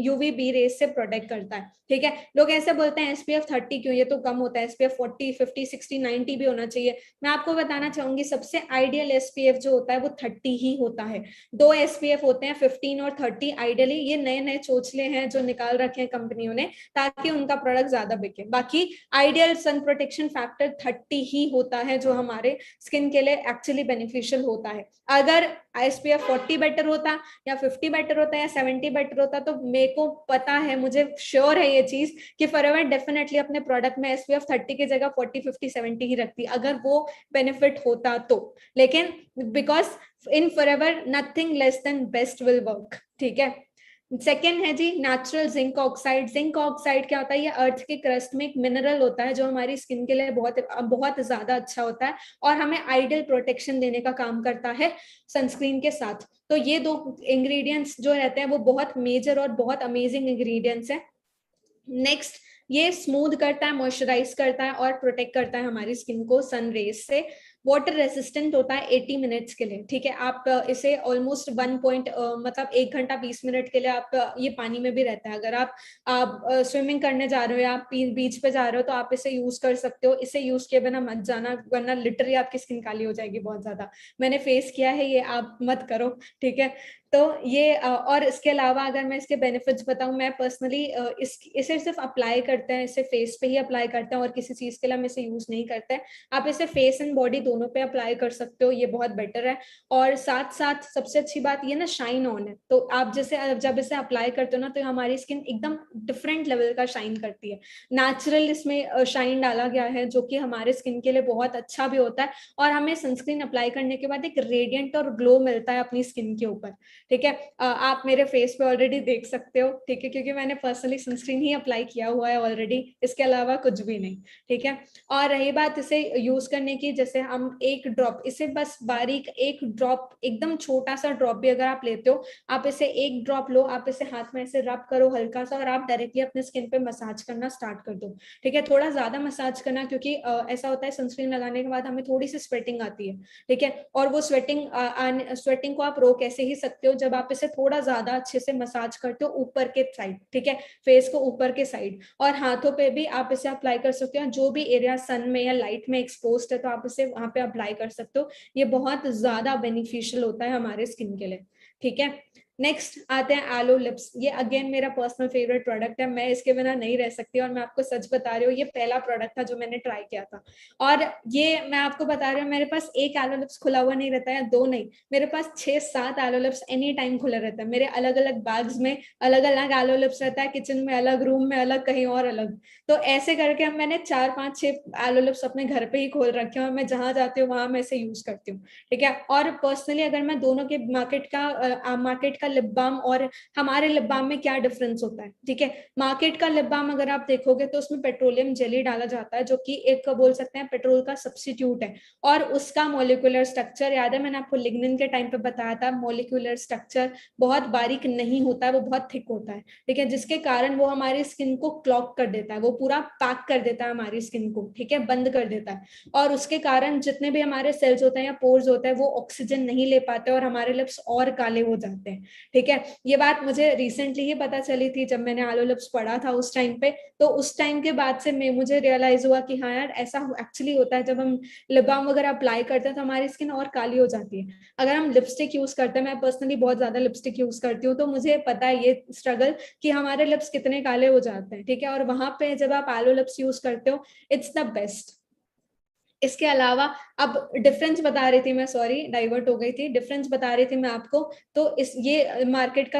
UVB रेस से प्रोटेक्ट करता है। ठीक है, लोग ऐसे बोलते हैं SPF 30 क्यों, ये तो कम होता है, SPF 40, 50, 60, 90 भी होना चाहिए। मैं आपको बताना चाहूंगी, सबसे आइडियल SPF जो होता है वो 30 ही होता है। 2 SPF होते हैं, 15 और 30 आइडियली। ये नए नए चोचले हैं जो निकाल रखे हैं कंपनियों ने ताकि उनका प्रोडक्ट ज्यादा बिके। बाकी आइडियल सन प्रोटेक्शन फैक्टर 30 ही होता है, जो हमारे स्किन के लिए एक्चुअली बेनिफिशियल होता है। अगर SPF 40 बेटर होता, या 50 बेटर होता, या 70 बेटर होता, तो मेरे को पता है, मुझे श्योर है ये चीज कि फॉरएवर डेफिनेटली अपने प्रोडक्ट में SPF 30 की जगह 40, 50, 70 ही रखती, अगर वो बेनिफिट होता तो। लेकिन because in forever nothing less than best will work. ठीक है, सेकेंड है जी natural zinc oxide. Zinc oxide क्या होता है, ये अर्थ के क्रस्ट में एक मिनरल होता है जो हमारी स्किन के लिए बहुत बहुत ज्यादा अच्छा होता है, और हमें आइडियल प्रोटेक्शन देने का काम करता है सनस्क्रीन के साथ। तो ये 2 इंग्रेडिएंट्स जो रहते हैं वो बहुत मेजर और बहुत अमेजिंग इंग्रेडिएंट्स हैं। नेक्स्ट, ये स्मूथ करता है, मॉइस्चराइज करता है और प्रोटेक्ट करता है हमारी स्किन को सन रेज से। वाटर रेसिस्टेंट होता है 80 मिनट्स के लिए, ठीक है। आप इसे ऑलमोस्ट 1 मतलब 1 घंटा 20 मिनट के लिए आप ये पानी में भी रहता है। अगर आप स्विमिंग करने जा रहे हो या आप बीच पे जा रहे हो तो आप इसे यूज कर सकते हो। इसे यूज किए बिना मत जाना, वरना लिटरली आपकी स्किन काली हो जाएगी बहुत ज्यादा। मैंने फेस किया है ये, आप मत करो, ठीक है। तो ये और इसके अलावा अगर मैं इसके बेनिफिट्स बताऊं, मैं पर्सनली इसे सिर्फ अप्लाई करते हैं, इसे फेस पे ही अप्लाई करते हैं और किसी चीज के लिए हम इसे यूज नहीं करते हैं। आप इसे फेस एंड बॉडी दोनों पे अप्लाई कर सकते हो, ये बहुत बेटर है। और साथ साथ सबसे अच्छी बात ये ना, शाइन ऑन है। तो आप जैसे जब इसे अप्लाई करते हो ना, तो हमारी स्किन एकदम डिफरेंट लेवल का शाइन करती है। नेचुरल इसमें शाइन डाला गया है, जो कि हमारे स्किन के लिए बहुत अच्छा भी होता है। और हमें सनस्क्रीन अप्लाई करने के बाद एक रेडियंट और ग्लो मिलता है अपनी स्किन के ऊपर, ठीक है। आप मेरे फेस पे ऑलरेडी देख सकते हो, ठीक है, क्योंकि मैंने पर्सनली सनस्क्रीन ही अप्लाई किया हुआ है ऑलरेडी, इसके अलावा कुछ भी नहीं, ठीक है। और रही बात इसे यूज करने की, जैसे हम एक ड्रॉप, इसे बस बारीक एक ड्रॉप, एकदम छोटा सा ड्रॉप भी अगर आप लेते हो, आप इसे एक ड्रॉप लो, आप इसे हाथ में ऐसे रब करो हल्का सा, और आप डायरेक्टली अपने स्किन पे मसाज करना स्टार्ट कर दो, ठीक है। थोड़ा ज्यादा मसाज करना, क्योंकि ऐसा होता है सनस्क्रीन लगाने के बाद हमें थोड़ी सी स्वेटिंग आती है, ठीक है। और वो स्वेटिंग को आप रोक ऐसे ही सकते हो जब आप इसे थोड़ा ज्यादा अच्छे से मसाज करते हो ऊपर के साइड, ठीक है, फेस को ऊपर के साइड। और हाथों पे भी आप इसे अप्लाई कर सकते हो, जो भी एरिया सन में या लाइट में एक्सपोज है तो आप इसे वहां पे अप्लाई कर सकते हो। ये बहुत ज्यादा बेनिफिशियल होता है हमारे स्किन के लिए, ठीक है। नेक्स्ट आते हैं एलो लिप्स। ये अगेन मेरा पर्सनल फेवरेट प्रोडक्ट है, मैं इसके बिना नहीं रह सकती। और मैं आपको सच बता रही हूँ, ये पहला प्रोडक्ट था जो मैंने ट्राई किया था। और ये मैं आपको बता रही हूँ, मेरे पास एक एलो लिप्स खुला हुआ नहीं रहता है, दो नहीं, मेरे पास 6-7 एलो लिप्स एनी टाइम खुला रहता है। मेरे अलग अलग बैग्स में अलग अलग एलो लिप्स रहता है, किचन में अलग, रूम में अलग, कहीं और अलग। तो ऐसे करके हम मैंने 4-5-6 एलो लिप्स अपने घर पे ही खोल रखे हैं, और मैं जहां जाती हूँ वहां मैं इसे यूज करती हूँ, ठीक है। और पर्सनली अगर मैं दोनों के मार्केट का लिप बाम और हमारे लिप बाम में क्या डिफरेंस होता है, ठीक है। मार्केट का लिप बाम अगर आप देखोगे तो उसमें पेट्रोलियम जेली डाला जाता है, जो कि एक बोल सकते हैं पेट्रोल का सब्स्टिट्यूट है। और उसका मॉलिक्यूलर स्ट्रक्चर याद है, मैंने आपको लिग्निन के टाइम पे बताया था, मॉलिक्यूलर स्ट्रक्चर बहुत बारीक नहीं होता है, वो बहुत थिक होता है, ठीक है, जिसके कारण वो हमारी स्किन को क्लॉग कर देता है, वो पूरा पैक कर देता है हमारी स्किन को, ठीक है, बंद कर देता है। और उसके कारण जितने भी हमारे सेल्स होते हैं या पोर्स होते हैं, वो ऑक्सीजन नहीं ले पाते और हमारे लिप्स और काले हो जाते हैं, ठीक है। ये बात मुझे रिसेंटली ही पता चली थी जब मैंने आलो लिप्स पढ़ा था उस टाइम पे। तो उस टाइम के बाद से मुझे रियलाइज हुआ कि हाँ यार, ऐसा एक्चुअली होता है, जब हम लिप बाम वगैरह अप्लाई करते हैं तो हमारी स्किन और काली हो जाती है। अगर हम लिपस्टिक यूज करते हैं, मैं पर्सनली बहुत ज्यादा लिपस्टिक यूज करती हूँ, तो मुझे पता है ये स्ट्रगल कि हमारे लिप्स कितने काले हो जाते हैं, ठीक है। और वहां पे जब आप आलो लिप्स यूज करते हो, इट्स द बेस्ट। इसके अलावा अब डिफरेंस बता रही थी मैं, सॉरी डाइवर्ट हो गई थी, डिफरेंस बता रही थी मैं आपको। तो इस ये मार्केट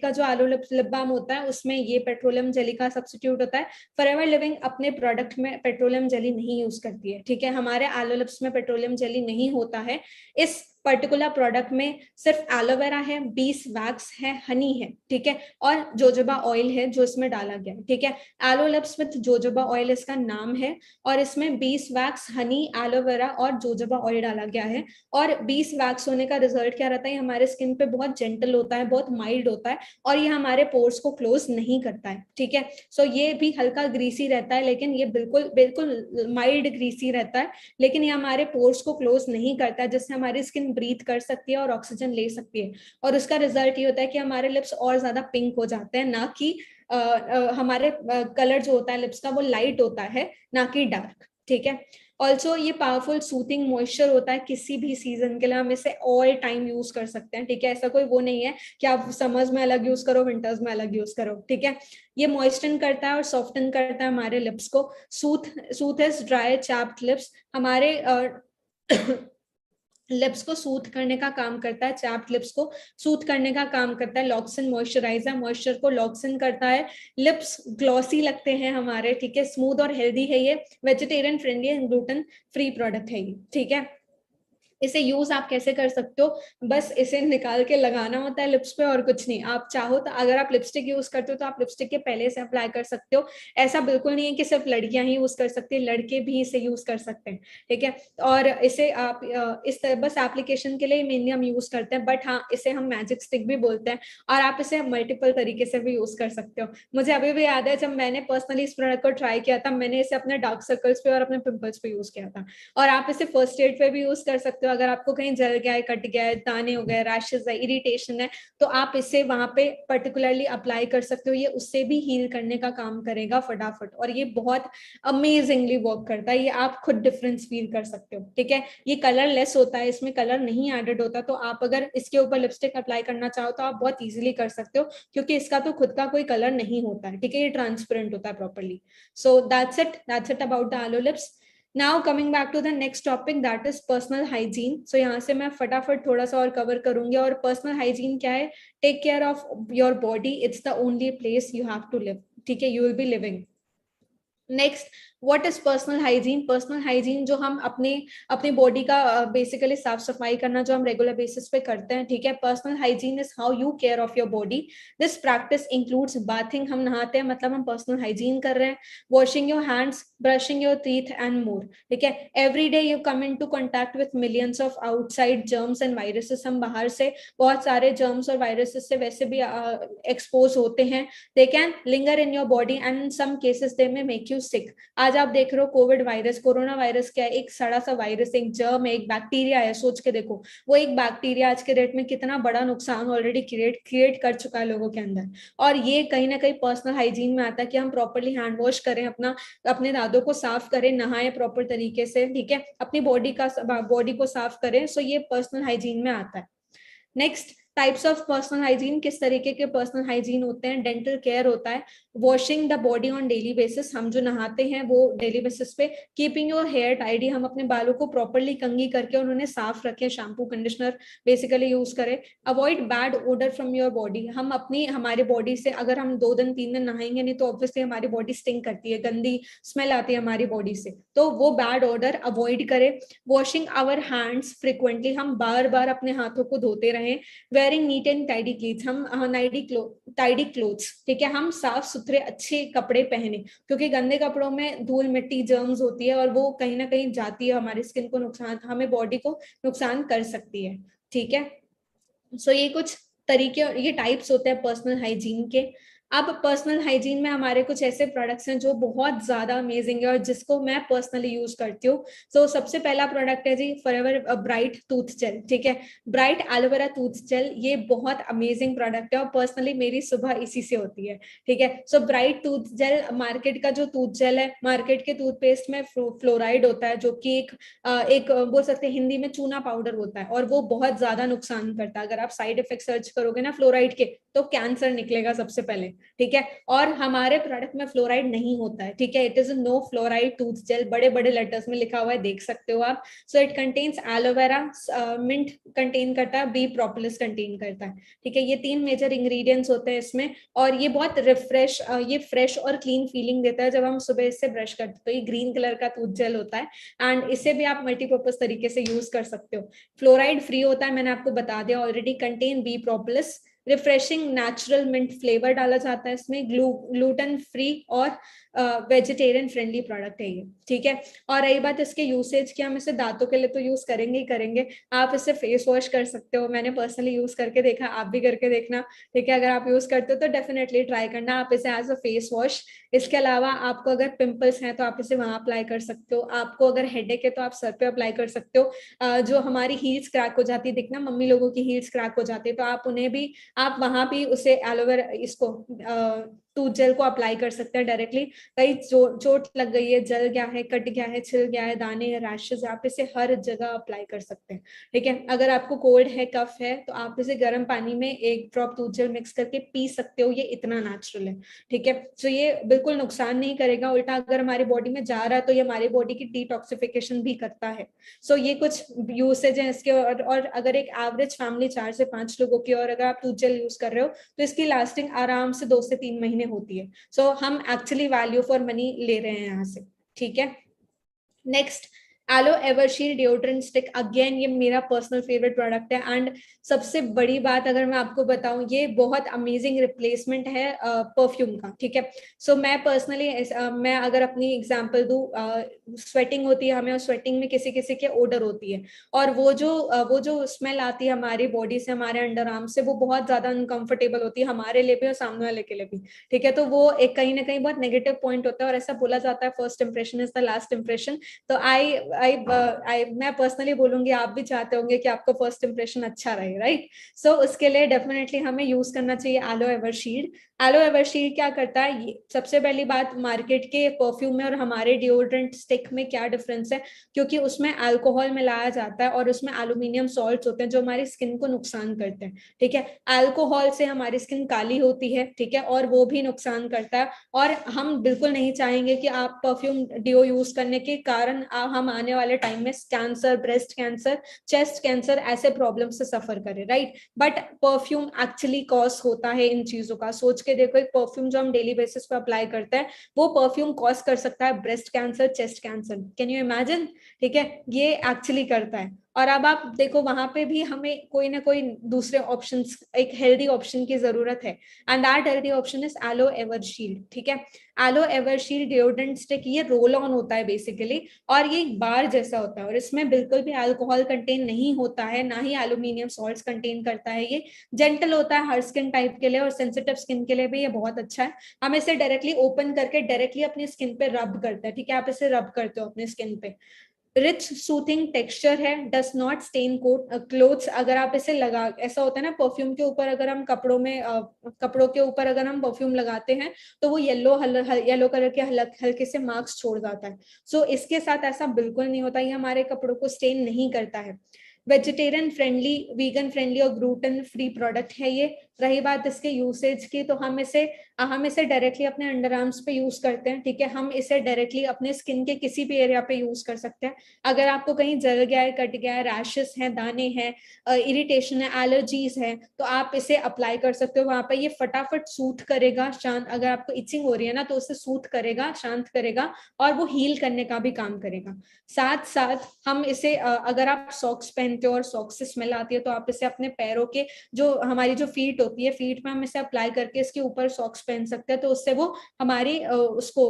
का जो आलू लिप बाम होता है, उसमें ये पेट्रोलियम जेली का सब्स्टिट्यूट होता है। फॉरएवर लिविंग अपने प्रोडक्ट में पेट्रोलियम जेली नहीं यूज करती है, ठीक है। हमारे आलू लिप्स में पेट्रोलियम जेली नहीं होता है। इस पर्टिकुलर प्रोडक्ट में सिर्फ एलोवेरा है, बीस वैक्स है, हनी है, ठीक है, और जोजोबा ऑयल है जो इसमें डाला गया है, ठीक है। Aloe lips with jojoba oil इसका नाम है। और इसमें 20 वैक्स, हनी, एलोवेरा और जोजोबा ऑयल डाला गया है। और 20 वैक्स होने का रिजल्ट क्या रहता है, हमारे स्किन पे बहुत जेंटल होता है, बहुत माइल्ड होता है, और ये हमारे पोर्स को क्लोज नहीं करता है, ठीक है। सो ये भी हल्का ग्रीसी रहता है, लेकिन ये बिल्कुल बिल्कुल माइल्ड ग्रीसी रहता है, लेकिन ये हमारे पोर्स को क्लोज नहीं करता, जिससे हमारी स्किन ब्रीथ कर सकती है और ऑक्सीजन ले सकती है। और उसका रिजल्ट ये होता है कि हमारे लिप्स और ज्यादा पिंक हो जाते हैं, ना कि हमारे कलर जो होता है लिप्स का वो लाइट होता है, ना कि डार्क, ठीक है। ऑल्सो ये पावरफुल सूथिंग मॉइस्चर होता है, किसी भी सीजन के लिए हम इसे ऑल टाइम यूज कर सकते हैं, ठीक है। ऐसा कोई वो नहीं है कि आप समर्स में अलग यूज करो, विंटर्स में अलग यूज करो, ठीक है। ये मॉइस्चर करता है और सॉफ्टन करता है हमारे लिप्स को। सूथ ड्राई चैप्ड लिप्स हमारे लिप्स को सूथ करने का काम करता है, चैप्ड लिप्स को सूथ करने का काम करता है। लॉक्सिन मॉइस्चराइजर मॉइस्चर को लॉक्सिन करता है। लिप्स ग्लॉसी लगते हैं हमारे, ठीक है, स्मूथ और हेल्दी है ये। Vegetarian friendly and gluten free product है ये, ठीक है। इसे यूज आप कैसे कर सकते हो, बस इसे निकाल के लगाना होता है लिप्स पे और कुछ नहीं। आप चाहो तो अगर आप लिपस्टिक यूज करते हो तो आप लिपस्टिक के पहले से अप्लाई कर सकते हो। ऐसा बिल्कुल नहीं है कि सिर्फ लड़कियां ही यूज कर सकती है, लड़के भी इसे यूज कर सकते हैं, ठीक है। और इसे आप इस तरह बस एप्लीकेशन के लिए मेनली हम यूज करते हैं, बट हाँ इसे हम मैजिक स्टिक भी बोलते हैं, और आप इसे मल्टीपल तरीके से भी यूज कर सकते हो। मुझे अभी भी याद है जब मैंने पर्सनली इस प्रोडक्ट को ट्राई किया था, मैंने इसे अपने डार्क सर्कल्स पे और अपने पिंपल्स पे यूज किया था। और आप इसे फर्स्ट एड पे भी यूज कर सकते हो, अगर आपको कहीं जल गया है, कट गया है, दाने हो गए, रैशेज है, इरिटेशन है, तो आप इसे वहां पे पर्टिकुलरली अप्लाई कर सकते हो। ये उससे भी हील करने का काम करेगा फटाफट, और ये बहुत अमेजिंगली वर्क करता है। ये आप खुद डिफरेंस फील कर सकते हो, ठीक है। ये कलर लेस होता है, इसमें कलर नहीं एडेड होता, तो आप अगर इसके ऊपर लिपस्टिक अप्लाई करना चाहो तो आप बहुत इजीली कर सकते हो, क्योंकि इसका तो खुद का कोई कलर नहीं होता है, ठीक है। ये ट्रांसपेरेंट होता है properly. So that's it about the aloe lips. Now coming back to the next topic, that is personal hygiene. So यहाँ से मैं फटाफट थोड़ा सा और कवर करूंगी। और पर्सनल हाइजीन क्या है? Take care of your body, it's the only place you have to live, ठीक है, you will be living. Next, what is personal hygiene? Personal hygiene जो हम अपने अपनी बॉडी का बेसिकली साफ सफाई करना, जो हम रेगुलर बेसिस पे करते हैं, ठीक है। Personal hygiene is how you care of your body. This practice includes bathing, हम नहाते हैं मतलब हम पर्सनल हाइजीन कर रहे हैं, washing your hands, brushing your teeth and more, ठीक है। Every day you come in to contact with millions of outside germs and viruses. हम बाहर से बहुत सारे जर्म्स और वायरसेस से वैसे भी एक्सपोज होते हैं। They can linger in your body and in some cases they may make you sick. आज आप देख रहे हो कोविड वायरस, कोरोना वायरस क्या है? एक सड़ा सा वायरस, एक जर्म है, एक बैक्टीरिया है। सोच के देखो, वो एक बैक्टीरिया आज के डेट में कितना बड़ा नुकसान ऑलरेडी क्रिएट कर चुका है लोगों के अंदर। और ये कहीं ना कहीं पर्सनल हाइजीन में आता है कि हम प्रॉपरली हैंड वॉश करें, अपने दांतों को साफ करें, नहाएं प्रॉपर तरीके से, ठीक है, अपनी बॉडी को साफ करें। सो ये पर्सनल हाइजीन में आता है। Next, types of personal hygiene, किस तरीके के पर्सनल हाइजीन होते हैं? डेंटल केयर होता है, washing the body on daily basis, हम जो नहाते हैं वो डेली बेसिस पे, कीपिंग योर हेयर टाइडी, हम अपने बालों को प्रॉपरली कंघी करके और उन्हें साफ रखें, शैम्पू कंडीशनर बेसिकली यूज करें। Avoid bad odour from your body, हम हमारी बॉडी से अगर हम 2 दिन 3 दिन नहाएंगे नहीं तो ऑब्वियसली हमारी बॉडी स्टिंक करती है, गंदी स्मेल आती है हमारी बॉडी से, तो वो बैड ओडर अवॉइड करें। वॉशिंग आवर हैंड्स फ्रिक्वेंटली, हम बार बार अपने हाथों को धोते रहें। वेयरिंग नीट एंड टाइडी क्लीथ्स, हम टाइडी क्लोथ्स, ठीक है, हम साफ सुथरे अच्छे कपड़े पहने, क्योंकि गंदे कपड़ों में धूल मिट्टी जर्म्स होती है और वो कहीं ना कहीं जाती है हमारी स्किन को नुकसान, हमें बॉडी को नुकसान कर सकती है, ठीक है। सो ये कुछ तरीके और ये टाइप्स होते हैं पर्सनल हाइजीन के। अब पर्सनल हाइजीन में हमारे कुछ ऐसे प्रोडक्ट्स हैं जो बहुत ज्यादा अमेजिंग है और जिसको मैं पर्सनली यूज करती हूँ। सो सबसे पहला प्रोडक्ट है जी फॉरएवर ब्राइट टूथ जेल, ठीक है, ब्राइट एलोवेरा टूथ जेल। ये बहुत अमेजिंग प्रोडक्ट है और पर्सनली मेरी सुबह इसी से होती है, ठीक है। So bright tooth gel, market का जो टूथ जेल है, मार्केट के टूथपेस्ट में फ्लोराइड होता है, जो कि एक बोल सकते हैं हिंदी में चूना पाउडर होता है, और वो बहुत ज्यादा नुकसान करता है। अगर आप साइड इफेक्ट सर्च करोगे ना फ्लोराइड के, तो कैंसर निकलेगा सबसे पहले, ठीक है। और हमारे प्रोडक्ट में फ्लोराइड नहीं होता है, ठीक है, it is no fluoride tooth gel, बड़े बड़े लेटर्स में लिखा हुआ है, देख सकते हो आप। So it contains aloe vera, mint contain करता है, बी प्रोपोलिस कंटेन करता है, ठीक है। ये 3 मेजर इंग्रेडिएंट्स होते हैं इसमें, और ये बहुत ये फ्रेश और क्लीन फीलिंग देता है जब हम सुबह इससे ब्रश करते हैं। तो ये ग्रीन कलर का टूथ जेल होता है एंड इसे भी आप मल्टीपर्पज तरीके से यूज कर सकते हो। फ्लोराइड फ्री होता है, मैंने आपको बता दिया already, contain bee propolis, refreshing natural mint flavour डाला जाता है इसमें, ग्लूटेन फ्री और वेजिटेरियन फ्रेंडली प्रोडक्ट है ये, ठीक है। और रही बात इसके यूसेज की, हम इसे दांतों के लिए तो यूज करेंगे ही करेंगे, आप इसे फेस वॉश कर सकते हो, मैंने पर्सनली यूज करके देखा, आप भी करके देखना, ठीक है। अगर आप यूज करते हो तो डेफिनेटली ट्राई करना आप इसे एज अ फेस वॉश। इसके अलावा आपको अगर पिंपल्स हैं तो आप इसे वहां अप्लाई कर सकते हो, आपको अगर हेडेक है तो आप सर पे अप्लाई कर सकते हो। जो हमारी हील्स क्रैक हो जाती है, दिखना मम्मी लोगों की हील्स क्रैक हो जाती है, तो आप उन्हें भी, आप वहां भी उसे एलोवेरा इसको टूथ जेल को अप्लाई कर सकते हैं डायरेक्टली। कहीं चोट लग गई है, जल गया है, कट गया है, छिल गया है, दाने है, रैशेज, आप इसे हर जगह अप्लाई कर सकते हैं, ठीक है। अगर आपको कोल्ड है, कफ है, तो आप इसे गर्म पानी में 1 ड्रॉप टूथ जेल मिक्स करके पी सकते हो, ये इतना नेचुरल है, ठीक है। तो ये बिल्कुल नुकसान नहीं करेगा, उल्टा अगर हमारी बॉडी में जा रहा है तो ये हमारी बॉडी की डिटॉक्सिफिकेशन भी करता है। सो ये कुछ यूसेज है इसके। और अगर एक एवरेज फैमिली 4 से 5 लोगों की, और अगर आप टूथ जेल यूज कर रहे हो तो इसकी लास्टिंग आराम से 2 से 3 महीने होती है। सो हम एक्चुअली वैल्यू फॉर मनी ले रहे हैं यहाँ से, ठीक है। Next, aloe evershield deodorant stick, again ये मेरा पर्सनल फेवरेट प्रोडक्ट है। एंड सबसे बड़ी बात अगर मैं आपको बताऊं, ये बहुत अमेजिंग रिप्लेसमेंट है परफ्यूम का, ठीक है। सो मैं पर्सनली मैं अगर अपनी एग्जांपल दूं, स्वेटिंग होती है हमें, और स्वेटिंग में किसी किसी के ओडर होती है, और वो जो स्मेल आती है हमारी बॉडी से, हमारे अंडर आर्म से, वो बहुत ज्यादा अनकंफर्टेबल होती है हमारे लिए भी और सामने वाले के लिए भी, ठीक है। तो वो एक कहीं ना कहीं बहुत नेगेटिव पॉइंट होता है, और ऐसा बोला जाता है first impression is the last impression. तो आई मैं पर्सनली बोलूंगी, आप भी चाहते होंगे कि आपका फर्स्ट इंप्रेशन अच्छा रहे, राइट। सो उसके लिए डेफिनेटली हमें यूज करना चाहिए एलो एवरशील्ड। एलो एवरशील्ड क्या करता है, सबसे पहली बात, मार्केट के परफ्यूम में और हमारे डिओड्रेंट स्टिक में क्या डिफरेंस है, क्योंकि उसमें अल्कोहल मिलाया जाता है और उसमें एल्यूमिनियम सॉल्ट्स होते हैं जो हमारी स्किन को नुकसान करते हैं, ठीक है। अल्कोहल से हमारी स्किन काली होती है, ठीक है, और वो भी नुकसान करता है। और हम बिल्कुल नहीं चाहेंगे कि आप परफ्यूम डिओ यूज करने के कारण हम आने वाले टाइम में cancer, breast cancer, chest cancer ऐसे प्रॉब्लम से सफर करें, right. But perfume actually cause होता है इन चीजों का। सोच के देखो, एक परफ्यूम जो हम डेली बेसिस पे अप्लाई करते हैं, वो परफ्यूम कॉज कर सकता है breast cancer, chest cancer. Can you imagine, ठीक है, ये एक्चुअली करता है। और अब आप देखो, वहां पे भी हमें कोई ना कोई दूसरे ऑप्शंस, एक हेल्दी ऑप्शन की जरूरत है, and that healthy option is aloe evershield, ठीक है। एलो एवरशील्ड डिओड्रेंट स्टिक, ये रोल ऑन होता है बेसिकली, और ये एक बार जैसा होता है, और इसमें बिल्कुल भी अल्कोहल कंटेन नहीं होता है, ना ही एल्यूमिनियम सॉल्ट्स कंटेन करता है। ये जेंटल होता है हर स्किन टाइप के लिए, और सेंसिटिव स्किन के लिए भी ये बहुत अच्छा है। हम इसे डायरेक्टली ओपन करके डायरेक्टली अपनी स्किन पे रब करते हैं, ठीक है, आप इसे रब करते हो अपनी स्किन पे। रिच सूथिंग टेक्सचर है, does not stain coat clothes. अगर आप इसे लगा, ऐसा होता है ना परफ्यूम के ऊपर, अगर हम कपड़ों में कपड़ों के ऊपर अगर हम परफ्यूम लगाते हैं तो वो येलो कलर के हल्के से मार्क्स छोड़ जाता है। सो इसके साथ ऐसा बिल्कुल नहीं होता, ये हमारे कपड़ों को स्टेन नहीं करता है। वेजिटेरियन फ्रेंडली, वीगन फ्रेंडली और ग्लूटेन फ्री प्रोडक्ट है ये। रही बात इसके यूसेज की, तो हम इसे डायरेक्टली अपने अंडर आर्म्स पे यूज करते हैं, ठीक है। हम इसे डायरेक्टली अपने स्किन के किसी भी एरिया पे यूज कर सकते हैं। अगर आपको कहीं जल गया है, कट गया है, रैशेस हैं, दाने हैं, इरिटेशन है, एलर्जीज है, तो आप इसे अप्लाई कर सकते हो वहां पे। ये फटाफट सूट करेगा, शांत, अगर आपको इचिंग हो रही है ना तो उसे सूट करेगा, शांत करेगा, और वो हील करने का भी काम करेगा। साथ साथ हम इसे अगर आप सॉक्स पहनते हो और सॉक्स से स्मेल आती है, तो आप इसे अपने पैरों के, जो हमारी जो फीट होती है, फीट में हम इसे अप्लाई करके इसके ऊपर सॉक्स पहन सकते हैं, तो उससे वो हमारी उसको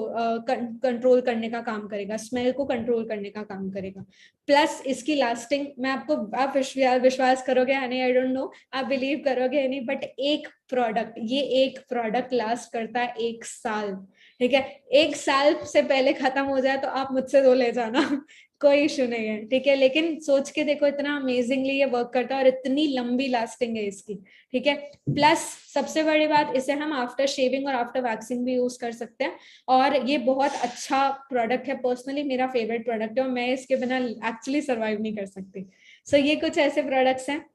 कंट्रोल करने का काम करेगा, स्मेल को कंट्रोल करने का काम करेगा। प्लस इसकी लास्टिंग, मैं आपको, आप विश्वास करोगे या नहीं, आई डोंट नो, आप बिलीव करोगे नहीं, बट एक प्रोडक्ट लास्ट करता है 1 साल, ठीक है। 1 साल से पहले खत्म हो जाए तो आप मुझसे दो ले जाना कोई इशू नहीं है, ठीक है। लेकिन सोच के देखो, इतना अमेजिंगली ये वर्क करता है और इतनी लंबी लास्टिंग है इसकी, ठीक है। प्लस सबसे बड़ी बात, इसे हम आफ्टर शेविंग और आफ्टर वैक्सिंग भी यूज कर सकते हैं, और ये बहुत अच्छा प्रोडक्ट है, पर्सनली मेरा फेवरेट प्रोडक्ट है, और मैं इसके बिना एक्चुअली सर्वाइव नहीं कर सकती। सो ये कुछ ऐसे प्रोडक्ट्स हैं।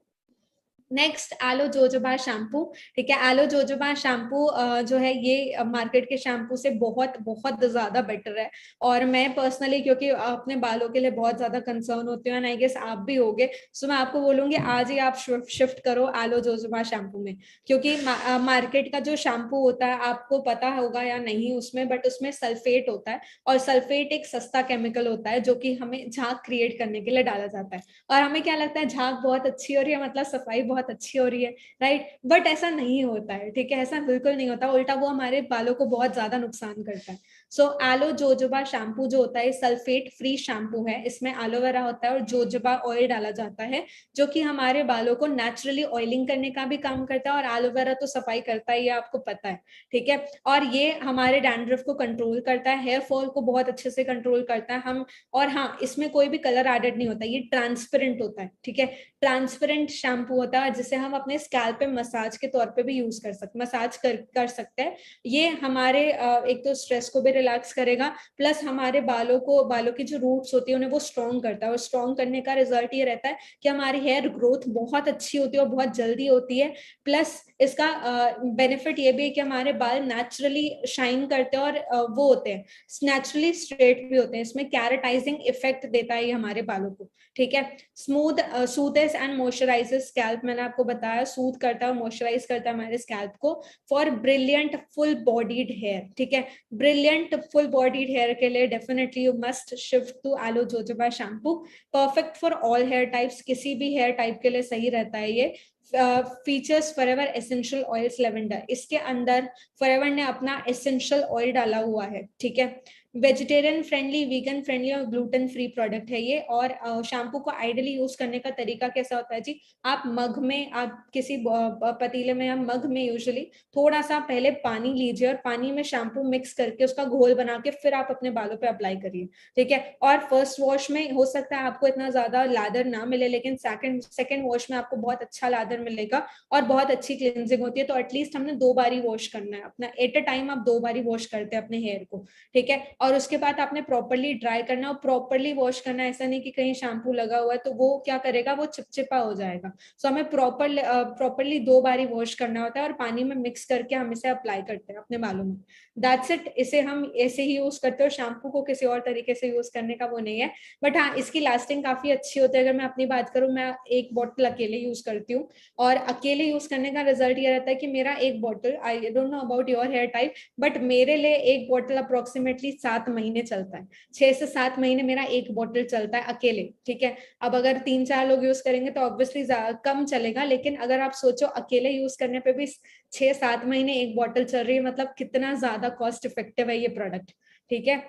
नेक्स्ट, एलो जोजोबा शैम्पू, ठीक है। एलो जोजोबा शैम्पू जो है, ये मार्केट के शैम्पू से बहुत बहुत ज्यादा बेटर है, और मैं पर्सनली, क्योंकि अपने बालों के लिए बहुत ज्यादा कंसर्न होती हूँ, एंड आई गेस आप भी होगे, सो मैं आपको बोलूंगी आज ही आप शिफ्ट करो एलो जोजोबा शैम्पू में। क्योंकि मार्केट का जो शैम्पू होता है, आपको पता होगा या नहीं उसमें, बट उसमें सल्फेट होता है, और सल्फेट एक सस्ता केमिकल होता है जो कि हमें झाग क्रिएट करने के लिए डाला जाता है, और हमें क्या लगता है झाग बहुत अच्छी हो रही है, मतलब सफाई बहुत अच्छी हो रही है, राइट। बट ऐसा नहीं होता है, ठीक है, ऐसा बिल्कुल नहीं होता, उल्टा वो हमारे बालों को बहुत ज्यादा नुकसान करता है। सो एलो जोजोबा शैम्पू जो होता है, सल्फेट फ्री शैम्पू है, इसमें एलोवेरा होता है और जोजोबा ऑयल डाला जाता है, जो कि हमारे बालों को नेचुरली ऑयलिंग करने का भी काम करता है, और एलोवेरा तो सफाई करता है, ये आपको पता है, ठीक है। और ये हमारे डैंड्रफ को कंट्रोल करता है, हेयर फॉल को बहुत अच्छे से कंट्रोल करता है हम। और हाँ, इसमें कोई भी कलर एडेड नहीं होता, ये ट्रांसपेरेंट होता है, ठीक है। ट्रांसपेरेंट शैम्पू होता है जिसे हम अपने स्कैल्प पे मसाज के तौर पे भी यूज कर सकते, मसाज कर सकते हैं। ये हमारे एक तो स्ट्रेस को भी रिलैक्स करेगा, प्लस हमारे बालों की जो रूट्स होती है उन्हें वो स्ट्रॉन्ग करता है, और स्ट्रॉन्ग करने का रिजल्ट ये रहता है कि हमारी हेयर ग्रोथ बहुत अच्छी होती है और बहुत जल्दी होती है। प्लस इसका बेनिफिट ये भी है कि हमारे बाल नेचुरली शाइन करते हैं, और वो होते हैं नेचुरली स्ट्रेट भी होते हैं, इसमें कैरेटाइजिंग इफेक्ट देता है ये हमारे बालों को, ठीक है। स्मूथ सूथेस एंड मॉइस्चराइजेस स्कैल्प, मैंने आपको बताया, सूथ करता है, मॉइस्चराइज करता है हमारे स्कैल्प को, for brilliant full bodied hair, ठीक है। Brilliant perfect full bodied hair के लिए definitely you must shift to aloe jojoba shampoo. Perfect for all hair types, किसी भी हेयर टाइप के लिए सही रहता है ये। Features forever essential oils lavender, इसके अंदर फॉरएवर ने अपना एसेंशियल ऑयल डाला हुआ है, ठीक है। वेजिटेरियन फ्रेंडली, वीगन फ्रेंडली और ग्लूटेन फ्री प्रोडक्ट है ये। और शैम्पू को आइडियली यूज करने का तरीका कैसा होता है जी, आप मग में, आप किसी पतीले में या मग में यूजुअली थोड़ा सा पहले पानी लीजिए और पानी में शैम्पू मिक्स करके उसका घोल बना के फिर आप अपने बालों पे अप्लाई करिए, ठीक है। और फर्स्ट वॉश में हो सकता है आपको इतना ज्यादा लादर ना मिले, लेकिन सेकंड वॉश में आपको बहुत अच्छा लादर मिलेगा और बहुत अच्छी क्लिनजिंग होती है। तो एटलीस्ट हमने 2 बारी वॉश करना है अपना, एट अ टाइम आप 2 बारी वॉश करते हैं अपने हेयर को, ठीक है। और उसके बाद आपने प्रॉपरली ड्राई करना और प्रॉपरली वॉश करना, ऐसा नहीं कि कहीं शैम्पू लगा हुआ है तो वो क्या करेगा, वो चिपचिपा हो जाएगा। सो हमें प्रॉपरली 2 बारी वॉश करना होता है और पानी में मिक्स करके हम इसे अप्लाई करते हैं अपने बालों में। दैट्स इट, इसे हम ऐसे ही यूज करते हो, शैम्पू को किसी और तरीके से यूज करने का वो नहीं है। बट हाँ, इसकी लास्टिंग काफी अच्छी होती है। अगर मैं अपनी बात करूँ, मैं एक बॉटल अकेले यूज करती हूँ और अकेले यूज करने का रिजल्ट ये रहता है कि मेरा एक bottle, I don't know about your hair type, but मेरे लिए एक बॉटल अप्रोक्सीमेटली 7 महीने चलता है। 6 से 7 महीने मेरा एक बॉटल चलता है अकेले, ठीक है। अब अगर 3-4 लोग यूज करेंगे तो ऑब्वियसली कम चलेगा, लेकिन अगर आप सोचो अकेले यूज करने पे भी 6-7 महीने एक बॉटल चल रही है, मतलब कितना ज्यादा कॉस्ट इफेक्टिव है ये प्रोडक्ट, ठीक है।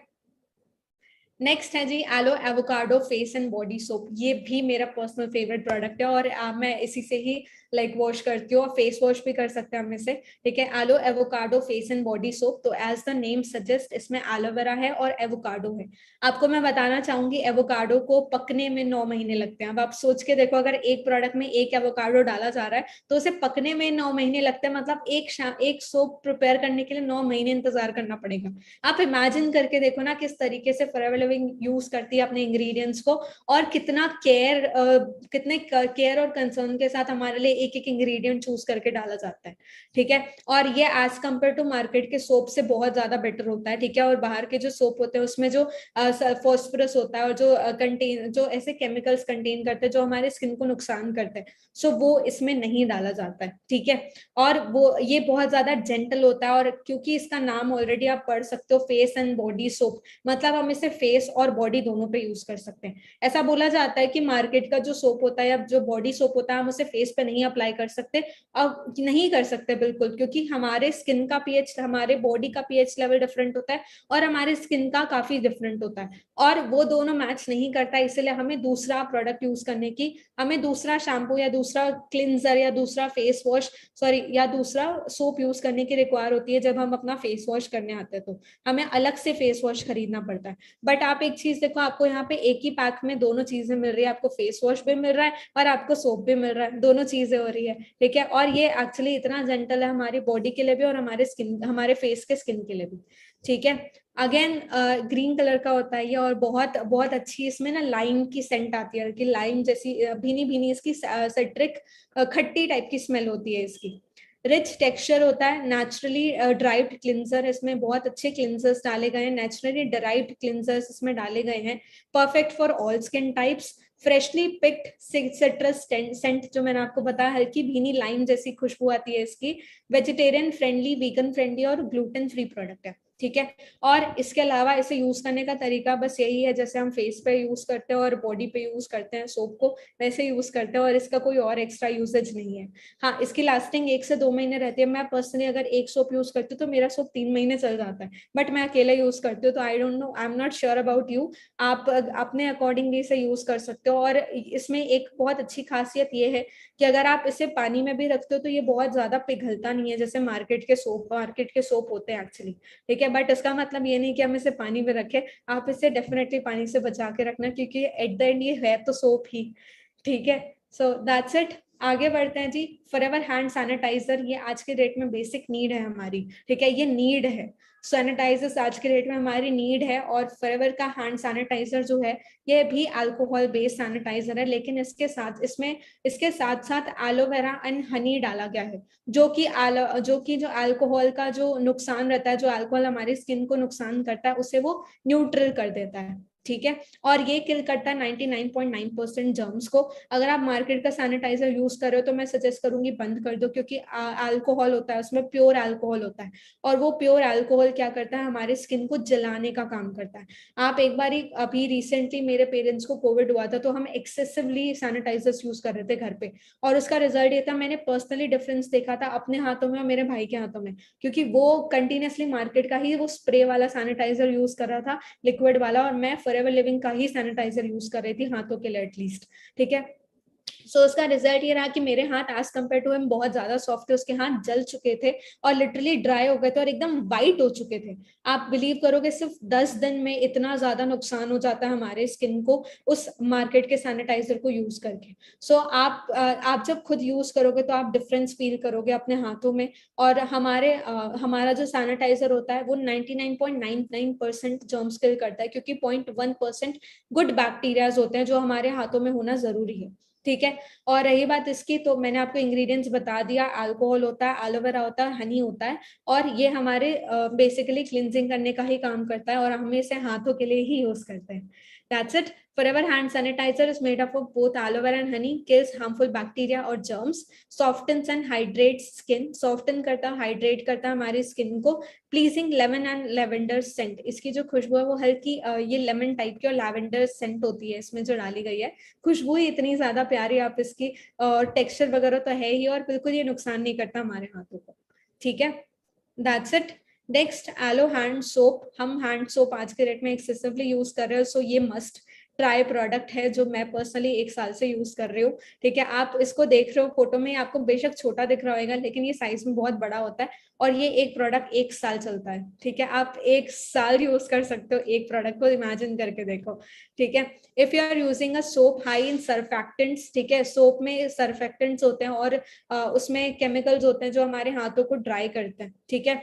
नेक्स्ट है जी aloe avocado face and body soap. ये भी मेरा पर्सनल फेवरेट प्रोडक्ट है और मैं इसी से ही वॉश करती हूँ और फेस वॉश भी कर सकते हैं हम इसे, ठीक है। Aloe avocado face and body soap, तो एज द नेम सजेस्ट इसमें एलोवेरा है और एवोकाडो है। आपको मैं बताना चाहूंगी, एवोकाडो को पकने में 9 महीने लगते हैं। अब आप सोच के देखो, अगर एक प्रोडक्ट में एक एवोकाडो डाला जा रहा है तो उसे पकने में 9 महीने लगते हैं, मतलब एक सोप प्रिपेयर करने के लिए 9 महीने इंतजार करना पड़ेगा। आप इमेजिन करके देखो ना किस तरीके से फॉरएवर लिविंग यूज करती है अपने इंग्रेडिएंट्स को, और कितने केयर और कंसर्न के साथ हमारे लिए एक एक इंग्रेडिएंट चूज करके डाला जाता है, ठीक है। और ये एज कम्पेयर टू मार्केट के सोप से बहुत ज्यादा बेटर होता है, ठीक है। और बाहर के जो सोप होते हैं उसमें जो फॉस्फोरस होता है और जो ऐसे केमिकल्स कंटेन करते हैं जो हमारे स्किन को नुकसान करते हैं, सो वो इसमें नहीं डाला जाता है, ठीक है। और वो ये बहुत ज्यादा जेंटल होता है, और क्योंकि इसका नाम ऑलरेडी आप पढ़ सकते हो, फेस एंड बॉडी सोप, मतलब हम इसे फेस और बॉडी दोनों पे यूज कर सकते हैं। ऐसा बोला जाता है कि मार्केट का जो सोप होता है या जो बॉडी सोप होता है हम उसे फेस पे नहीं अप्लाई कर सकते। अब नहीं कर सकते बिल्कुल, क्योंकि हमारे स्किन का पीएच, हमारे बॉडी का पीएच लेवल डिफरेंट होता है और हमारे स्किन का काफी डिफरेंट होता है, और वो दोनों मैच नहीं करता। इसलिए हमें दूसरा प्रोडक्ट यूज करने की, हमें दूसरा शैम्पू या दूसरा क्लिंजर या दूसरा फेस वॉश, सॉरी, या दूसरा सोप यूज करने की रिक्वायर होती है। जब हम अपना फेस वॉश करने आते हैं तो हमें अलग से फेस वॉश खरीदना पड़ता है। बट आप एक चीज देखो, आपको यहाँ पे एक ही पैक में दोनों चीजें मिल रही है, आपको फेस वॉश भी मिल रहा है और आपको सोप भी मिल रहा है, दोनों चीजें हो रही है, ठीक है। और ये एक्चुअली इतना जेंटल है हमारी बॉडी के लिए भी और हमारे फेस के स्किन के लिए भी, ठीक है। अगेन ग्रीन कलर का होता है ये, और बहुत बहुत अच्छी इसमें ना लाइम की सेंट आती है, कि लाइम जैसी भीनी भीनी इसकी सिट्रिक खट्टी टाइप की स्मेल होती है इसकी। रिच टेक्सचर होता है, नेचुरली ड्राइव्ड क्लिंजर, इसमें बहुत अच्छे क्लिंजर्स डाले गए हैं, नेचुरली ड्राइव्ड क्लिंजर्स इसमें डाले गए हैं, perfect for all skin types. Freshly picked citrus scent, जो मैंने आपको बताया, हल्की भीनी लाइम जैसी खुशबू आती है इसकी। वेजिटेरियन फ्रेंडली, वीगन फ्रेंडली और ग्लूटेन फ्री प्रोडक्ट है, ठीक है। और इसके अलावा इसे यूज करने का तरीका बस यही है, जैसे हम फेस पे यूज करते हैं और बॉडी पे यूज करते हैं सोप को, वैसे यूज करते हैं, और इसका कोई और एक्स्ट्रा यूजेज नहीं है। हाँ, इसकी लास्टिंग 1 से 2 महीने रहती है। मैं पर्सनली अगर एक सोप यूज करती हूँ तो मेरा सोप 3 महीने चल जाता है, बट मैं अकेले यूज करती हूँ, तो आई don't no, I am not sure about you. आप अपने अकॉर्डिंगली इसे यूज कर सकते हो। और इसमें एक बहुत अच्छी खासियत ये है कि अगर आप इसे पानी में भी रखते हो तो ये बहुत ज्यादा पिघलता नहीं है, जैसे मार्केट के सोप होते हैं एक्चुअली, ठीक है। बट इसका मतलब ये नहीं कि हम इसे पानी में रखें, आप इसे डेफिनेटली पानी से बचा के रखना, क्योंकि एट द एंड ये है तो सोप ही, ठीक है। सो दैट्स इट। आगे बढ़ते हैं जी। फॉरएवर हैंड सैनिटाइजर, ये आज के डेट में बेसिक नीड है हमारी, ठीक है, ये नीड है। सैनिटाइजर्स आज के डेट में हमारी नीड है, और फॉरएवर का हैंड सैनिटाइजर जो है ये भी अल्कोहल बेस्ड सैनिटाइजर है, लेकिन इसके साथ साथ एलोवेरा एंड हनी डाला गया है, जो अल्कोहल का जो नुकसान रहता है, जो अल्कोहल हमारी स्किन को नुकसान करता है, उसे वो न्यूट्रल कर देता है, ठीक है। और ये किल करता है 99.9% जर्म्स को। अगर आप मार्केट का सैनिटाइजर यूज कर रहे हो तो मैं सजेस्ट करूंगी बंद कर दो, क्योंकि अल्कोहल होता है उसमें, प्योर अल्कोहल होता है, और वो प्योर अल्कोहल क्या करता है, हमारे स्किन को जलाने का काम करता है। आप एक बार, अभी रिसेंटली मेरे पेरेंट्स को कोविड हुआ था, तो हम एक्सेसिवली सैनिटाइजर्स यूज कर रहे थे घर पे, और उसका रिजल्ट ये था, मैंने पर्सनली डिफरेंस देखा था अपने हाथों में और मेरे भाई के हाथों में, क्योंकि वो कंटिन्यूसली मार्केट का ही वो स्प्रे वाला सैनिटाइजर यूज कर रहा था, लिक्विड वाला, और मैं फॉरएवर लिविंग का ही सैनिटाइजर यूज कर रही थी हाथों के लिए एटलीस्ट। ठीक है। सो उसका रिजल्ट ये रहा कि मेरे हाथ एज कम्पेयर टू हिम बहुत ज्यादा सॉफ्ट थे, उसके हाथ जल चुके थे और लिटरली ड्राई हो गए थे और एकदम वाइट हो चुके थे। आप बिलीव करोगे, सिर्फ 10 दिन में इतना ज्यादा नुकसान हो जाता है हमारे स्किन को उस मार्केट के सैनिटाइजर को यूज करके। सो आप जब खुद यूज करोगे तो आप डिफरेंस फील करोगे अपने हाथों में। और हमारा जो सैनिटाइजर होता है वो 99.99% जर्म्स किल करता है, क्योंकि 0.1% गुड बैक्टीरियाज होते हैं जो हमारे हाथों में होना जरूरी है। ठीक है। और रही बात इसकी, तो मैंने आपको इंग्रेडिएंट्स बता दिया, अल्कोहल होता है, एलोवेरा होता है, हनी होता है, और ये हमारे बेसिकली क्लिनजिंग करने का ही काम करता है, और हम इसे हाथों के लिए ही यूज करते हैं। That's it. Forever hand sanitizer is made up of both aloe vera and honey, kills harmful bacteria और germs, softens and hydrates skin, soften करता है, hydrate करता है हमारी स्किन को, pleasing lemon and lavender scent, इसकी जो खुशबू है वो हल्की ये लेमन टाइप की और लैवेंडर सेंट होती है इसमें जो डाली गई है। खुशबू ही इतनी ज्यादा प्यारी आप इसकी, और टेक्सचर वगैरह तो है ही, और बिल्कुल ये नुकसान नहीं करता हमारे हाथों को। ठीक है। That's it. Next, aloe hand soap. हम हैंड सोप आज के डेट में एक्सेसिवली यूज कर रहे हो, सो ये मस्ट ट्राई प्रोडक्ट है जो मैं पर्सनली 1 साल से यूज कर रही हूँ। ठीक है। आप इसको देख रहे हो फोटो में, आपको बेशक छोटा दिख रहा होगा, लेकिन ये साइज में बहुत बड़ा होता है, और ये एक प्रोडक्ट 1 साल चलता है। ठीक है। आप 1 साल यूज कर सकते हो एक प्रोडक्ट को, इमेजिन करके देखो। ठीक है। If you are using a soap high in surfactants, ठीक है, सोप में सर्फेक्टेंट्स होते हैं और उसमें केमिकल्स होते हैं जो हमारे हाथों को ड्राई करते हैं। ठीक है।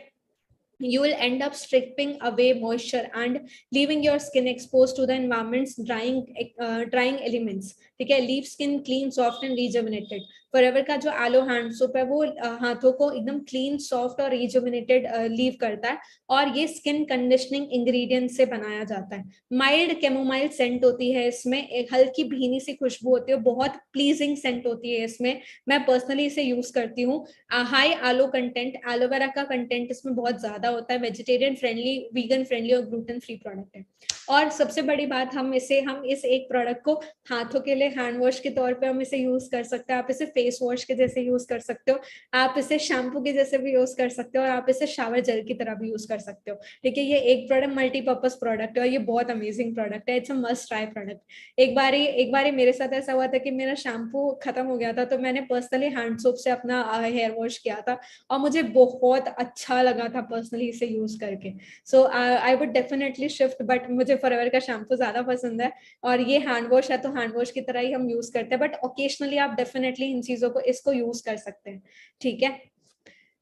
You will end up stripping away moisture and leaving your skin exposed to the environment's drying elements. ठीक है। Leave skin clean, soft and rejuvenated. Forever का जो एलो हैंड सोप है वो हाथों को एकदम क्लीन, सॉफ्ट और रिजुविनेटेड लीव करता है, और ये स्किन कंडीशनिंग इंग्रेडिएंट से बनाया जाता है। माइल्ड कैमोमाइल सेंट होती है इसमें, एक हल्की भीनी सी खुशबू होती है, बहुत प्लीजिंग सेंट होती है इसमें। मैं पर्सनली इसे यूज करती हूँ। हाई आलो कंटेंट, एलोवेरा का कंटेंट इसमें बहुत ज्यादा होता है, वेजिटेरियन फ्रेंडली, वीगन फ्रेंडली और ग्लूटेन फ्री प्रोडक्ट है। और सबसे बड़ी बात, हम इस एक प्रोडक्ट को हाथों के लिए हैंड वॉश के तौर पे हम इसे यूज कर सकते हैं, आप इसे फेस वॉश के जैसे यूज कर सकते हो, आप इसे शैम्पू के जैसे भी यूज कर सकते हो, और आप इसे शावर जेल की तरह भी यूज कर सकते हो। ठीक है। ये एक प्रोडक्ट मल्टीपर्पज प्रोडक्ट है, और ये बहुत अमेजिंग प्रोडक्ट है, it's a must try product. एक बार मेरे साथ ऐसा हुआ था कि मेरा शैम्पू खत्म हो गया था, तो मैंने पर्सनली हैंड सोप से अपना हेयर वॉश किया था, और मुझे बहुत अच्छा लगा था पर्सनली इसे यूज करके। So I would definitely shift, but मुझे फॉरएवर का शैम्पू ज्यादा पसंद है, और ये हैंड वॉश है तो हैंड वॉश की तरह ही हम यूज करते हैं, बट ओकेजनली आप डेफिनेटली इन चीजों को इसको यूज कर सकते हैं। ठीक है।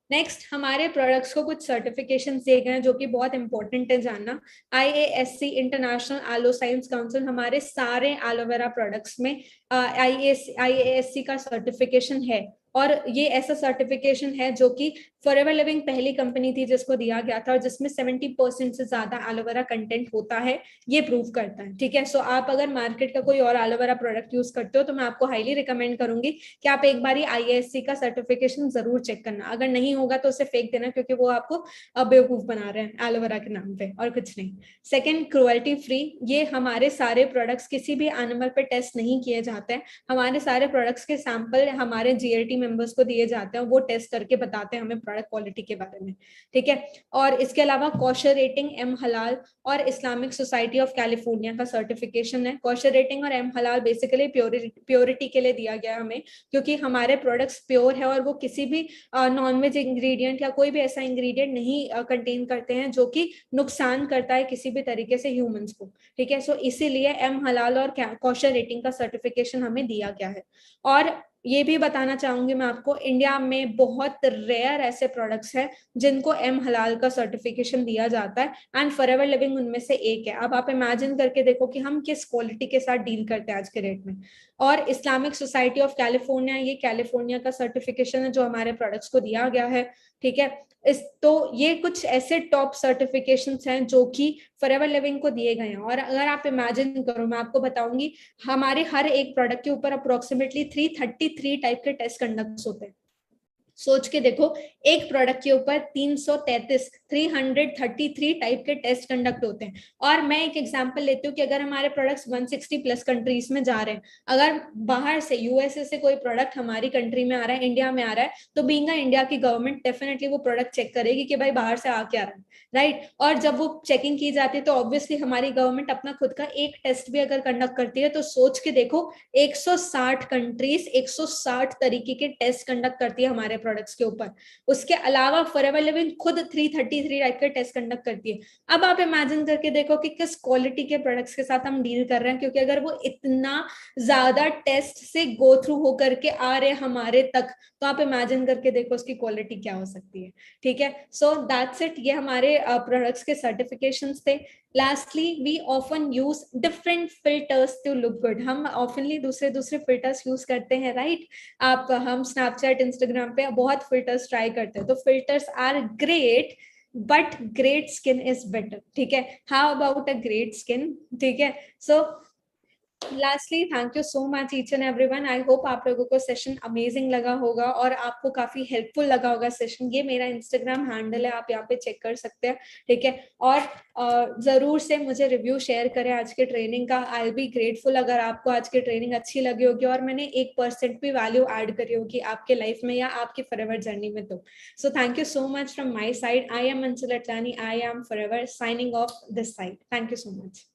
नेक्स्ट, हमारे प्रोडक्ट्स को कुछ सर्टिफिकेशन दिए गए हैं जो कि बहुत इंपॉर्टेंट है जानना। IASC, international aloe science council, हमारे सारे एलोवेरा प्रोडक्ट्स में IASC का सर्टिफिकेशन है, और ये ऐसा सर्टिफिकेशन है जो कि फॉरएवर लिविंग पहली कंपनी थी जिसको दिया गया था, और जिसमें 70% से ज्यादा एलोवेरा कंटेंट होता है, ये प्रूव करता है। ठीक है। सो आप अगर मार्केट का कोई और एलोवेरा प्रोडक्ट यूज करते हो तो मैं आपको हाईली रिकमेंड करूंगी कि आप एक बार IASC का सर्टिफिकेशन जरूर चेक करना, अगर नहीं होगा तो उसे फेंक देना, क्योंकि वो आपको बेवकूफ बना रहे हैं एलोवेरा के नाम पे, और कुछ नहीं। Second, cruelty free. ये हमारे सारे प्रोडक्ट्स किसी भी एनिमल पे टेस्ट नहीं किए जाते हैं, हमारे सारे प्रोडक्ट्स के सैंपल हमारे GLT मेंबर्स को दिए जाते हैं, वो टेस्ट करके बताते हैं हमें प्रोडक्ट क्वालिटी के बारे में। ठीक है। और इसके अलावा कॉशर रेटिंग, एम हलाल और इस्लामिक सोसाइटी ऑफ कैलिफोर्निया का सर्टिफिकेशन है। कॉशर रेटिंग और एम हलाल बेसिकली प्योरिटी के लिए दिया गया हमें, क्योंकि हमारे प्रोडक्ट्स प्योर है और वो किसी भी नॉनवेज इंग्रेडिएंट या कोई भी ऐसा इंग्रेडिएंट नहीं कंटेन करते हैं जो कि नुकसान करता है किसी भी तरीके से ह्यूमंस को। ठीक है। सो इसीलिए एम हलाल और कॉशर रेटिंग का सर्टिफिकेशन हमें दिया गया है। और ये भी बताना चाहूंगी मैं आपको, इंडिया में बहुत रेयर ऐसे प्रोडक्ट्स हैं जिनको एम हलाल का सर्टिफिकेशन दिया जाता है, एंड फॉरएवर लिविंग उनमें से एक है। अब आप इमेजिन करके देखो कि हम किस क्वालिटी के साथ डील करते हैं आज के रेट में। और इस्लामिक सोसाइटी ऑफ कैलिफोर्निया, ये कैलिफोर्निया का सर्टिफिकेशन है जो हमारे प्रोडक्ट्स को दिया गया है, ठीक है। तो ये कुछ ऐसे टॉप सर्टिफिकेशंस हैं जो कि फॉरएवर लिविंग को दिए गए हैं। और अगर आप इमेजिन करो, मैं आपको बताऊंगी, हमारे हर एक प्रोडक्ट के ऊपर अप्रोक्सीमेटली 333 टाइप के टेस्ट कंडक्ट होते हैं। सोच के देखो, एक प्रोडक्ट के ऊपर 333 टाइप के टेस्ट कंडक्ट होते हैं। और मैं एक एग्जांपल लेती हूँ कि अगर हमारे प्रोडक्ट्स 160 प्लस कंट्रीज में जा रहे हैं, अगर बाहर से यूएसए से कोई प्रोडक्ट हमारी कंट्री में आ रहा है, इंडिया में आ रहा है, तो बीइंग इंडिया की गवर्नमेंट डेफिनेटली वो प्रोडक्ट चेक करेगी कि भाई बाहर से आ क्या रहा है, राइट। और जब वो चेकिंग की जाती है तो ऑब्वियसली हमारी गवर्नमेंट अपना खुद का एक टेस्ट भी अगर कंडक्ट करती है, तो सोच के देखो 160 कंट्रीज 160 तरीके के टेस्ट कंडक्ट करती है हमारे प्रोडक्ट्स के ऊपर। उसके अलावा फॉरएवर लिविंग खुद 333 टाइप के टेस्ट कंडक्ट करती है। अब आप इमेजिन करके देखो कि किस क्वालिटी के प्रोडक्ट्स के साथ हम डील कर रहे हैं, क्योंकि अगर वो इतना ज्यादा टेस्ट से गो थ्रू होकर के आ रहे हमारे तक, तो आप इमेजिन करके देखो उसकी क्वालिटी क्या हो सकती है, ठीक है। सो दैट्स इट, ये हमारे प्रोडक्ट्स के सर्टिफिकेशंस थे। Lastly, we often use different filters to look good. हम ऑफनली दूसरे फिल्टर्स यूज करते हैं, राइट। हम स्नैपचैट, इंस्टाग्राम पे बहुत फिल्टर्स ट्राई करते हैं, तो filters are great, but great skin is better, ठीक है। How about a great skin, ठीक है। So lastly, thank you so much each and everyone. I hope आप लोगों को सेशन अमेजिंग लगा होगा और आपको काफी हेल्पफुल लगा होगा सेशन। ये मेरा इंस्टाग्राम हैंडल है, आप यहाँ पे चेक कर सकते हैं, ठीक है। और जरूर से मुझे रिव्यू शेयर करें आज के ट्रेनिंग का। आई विल बी ग्रेटफुल अगर आपको आज की ट्रेनिंग अच्छी लगी होगी और मैंने 1% भी वैल्यू ऐड करी होगी आपके लाइफ में या आपकी फॉरएवर जर्नी में। तो so thank you so much from my side. I am Anshul Atlani, I am forever signing off this side. Thank you so much.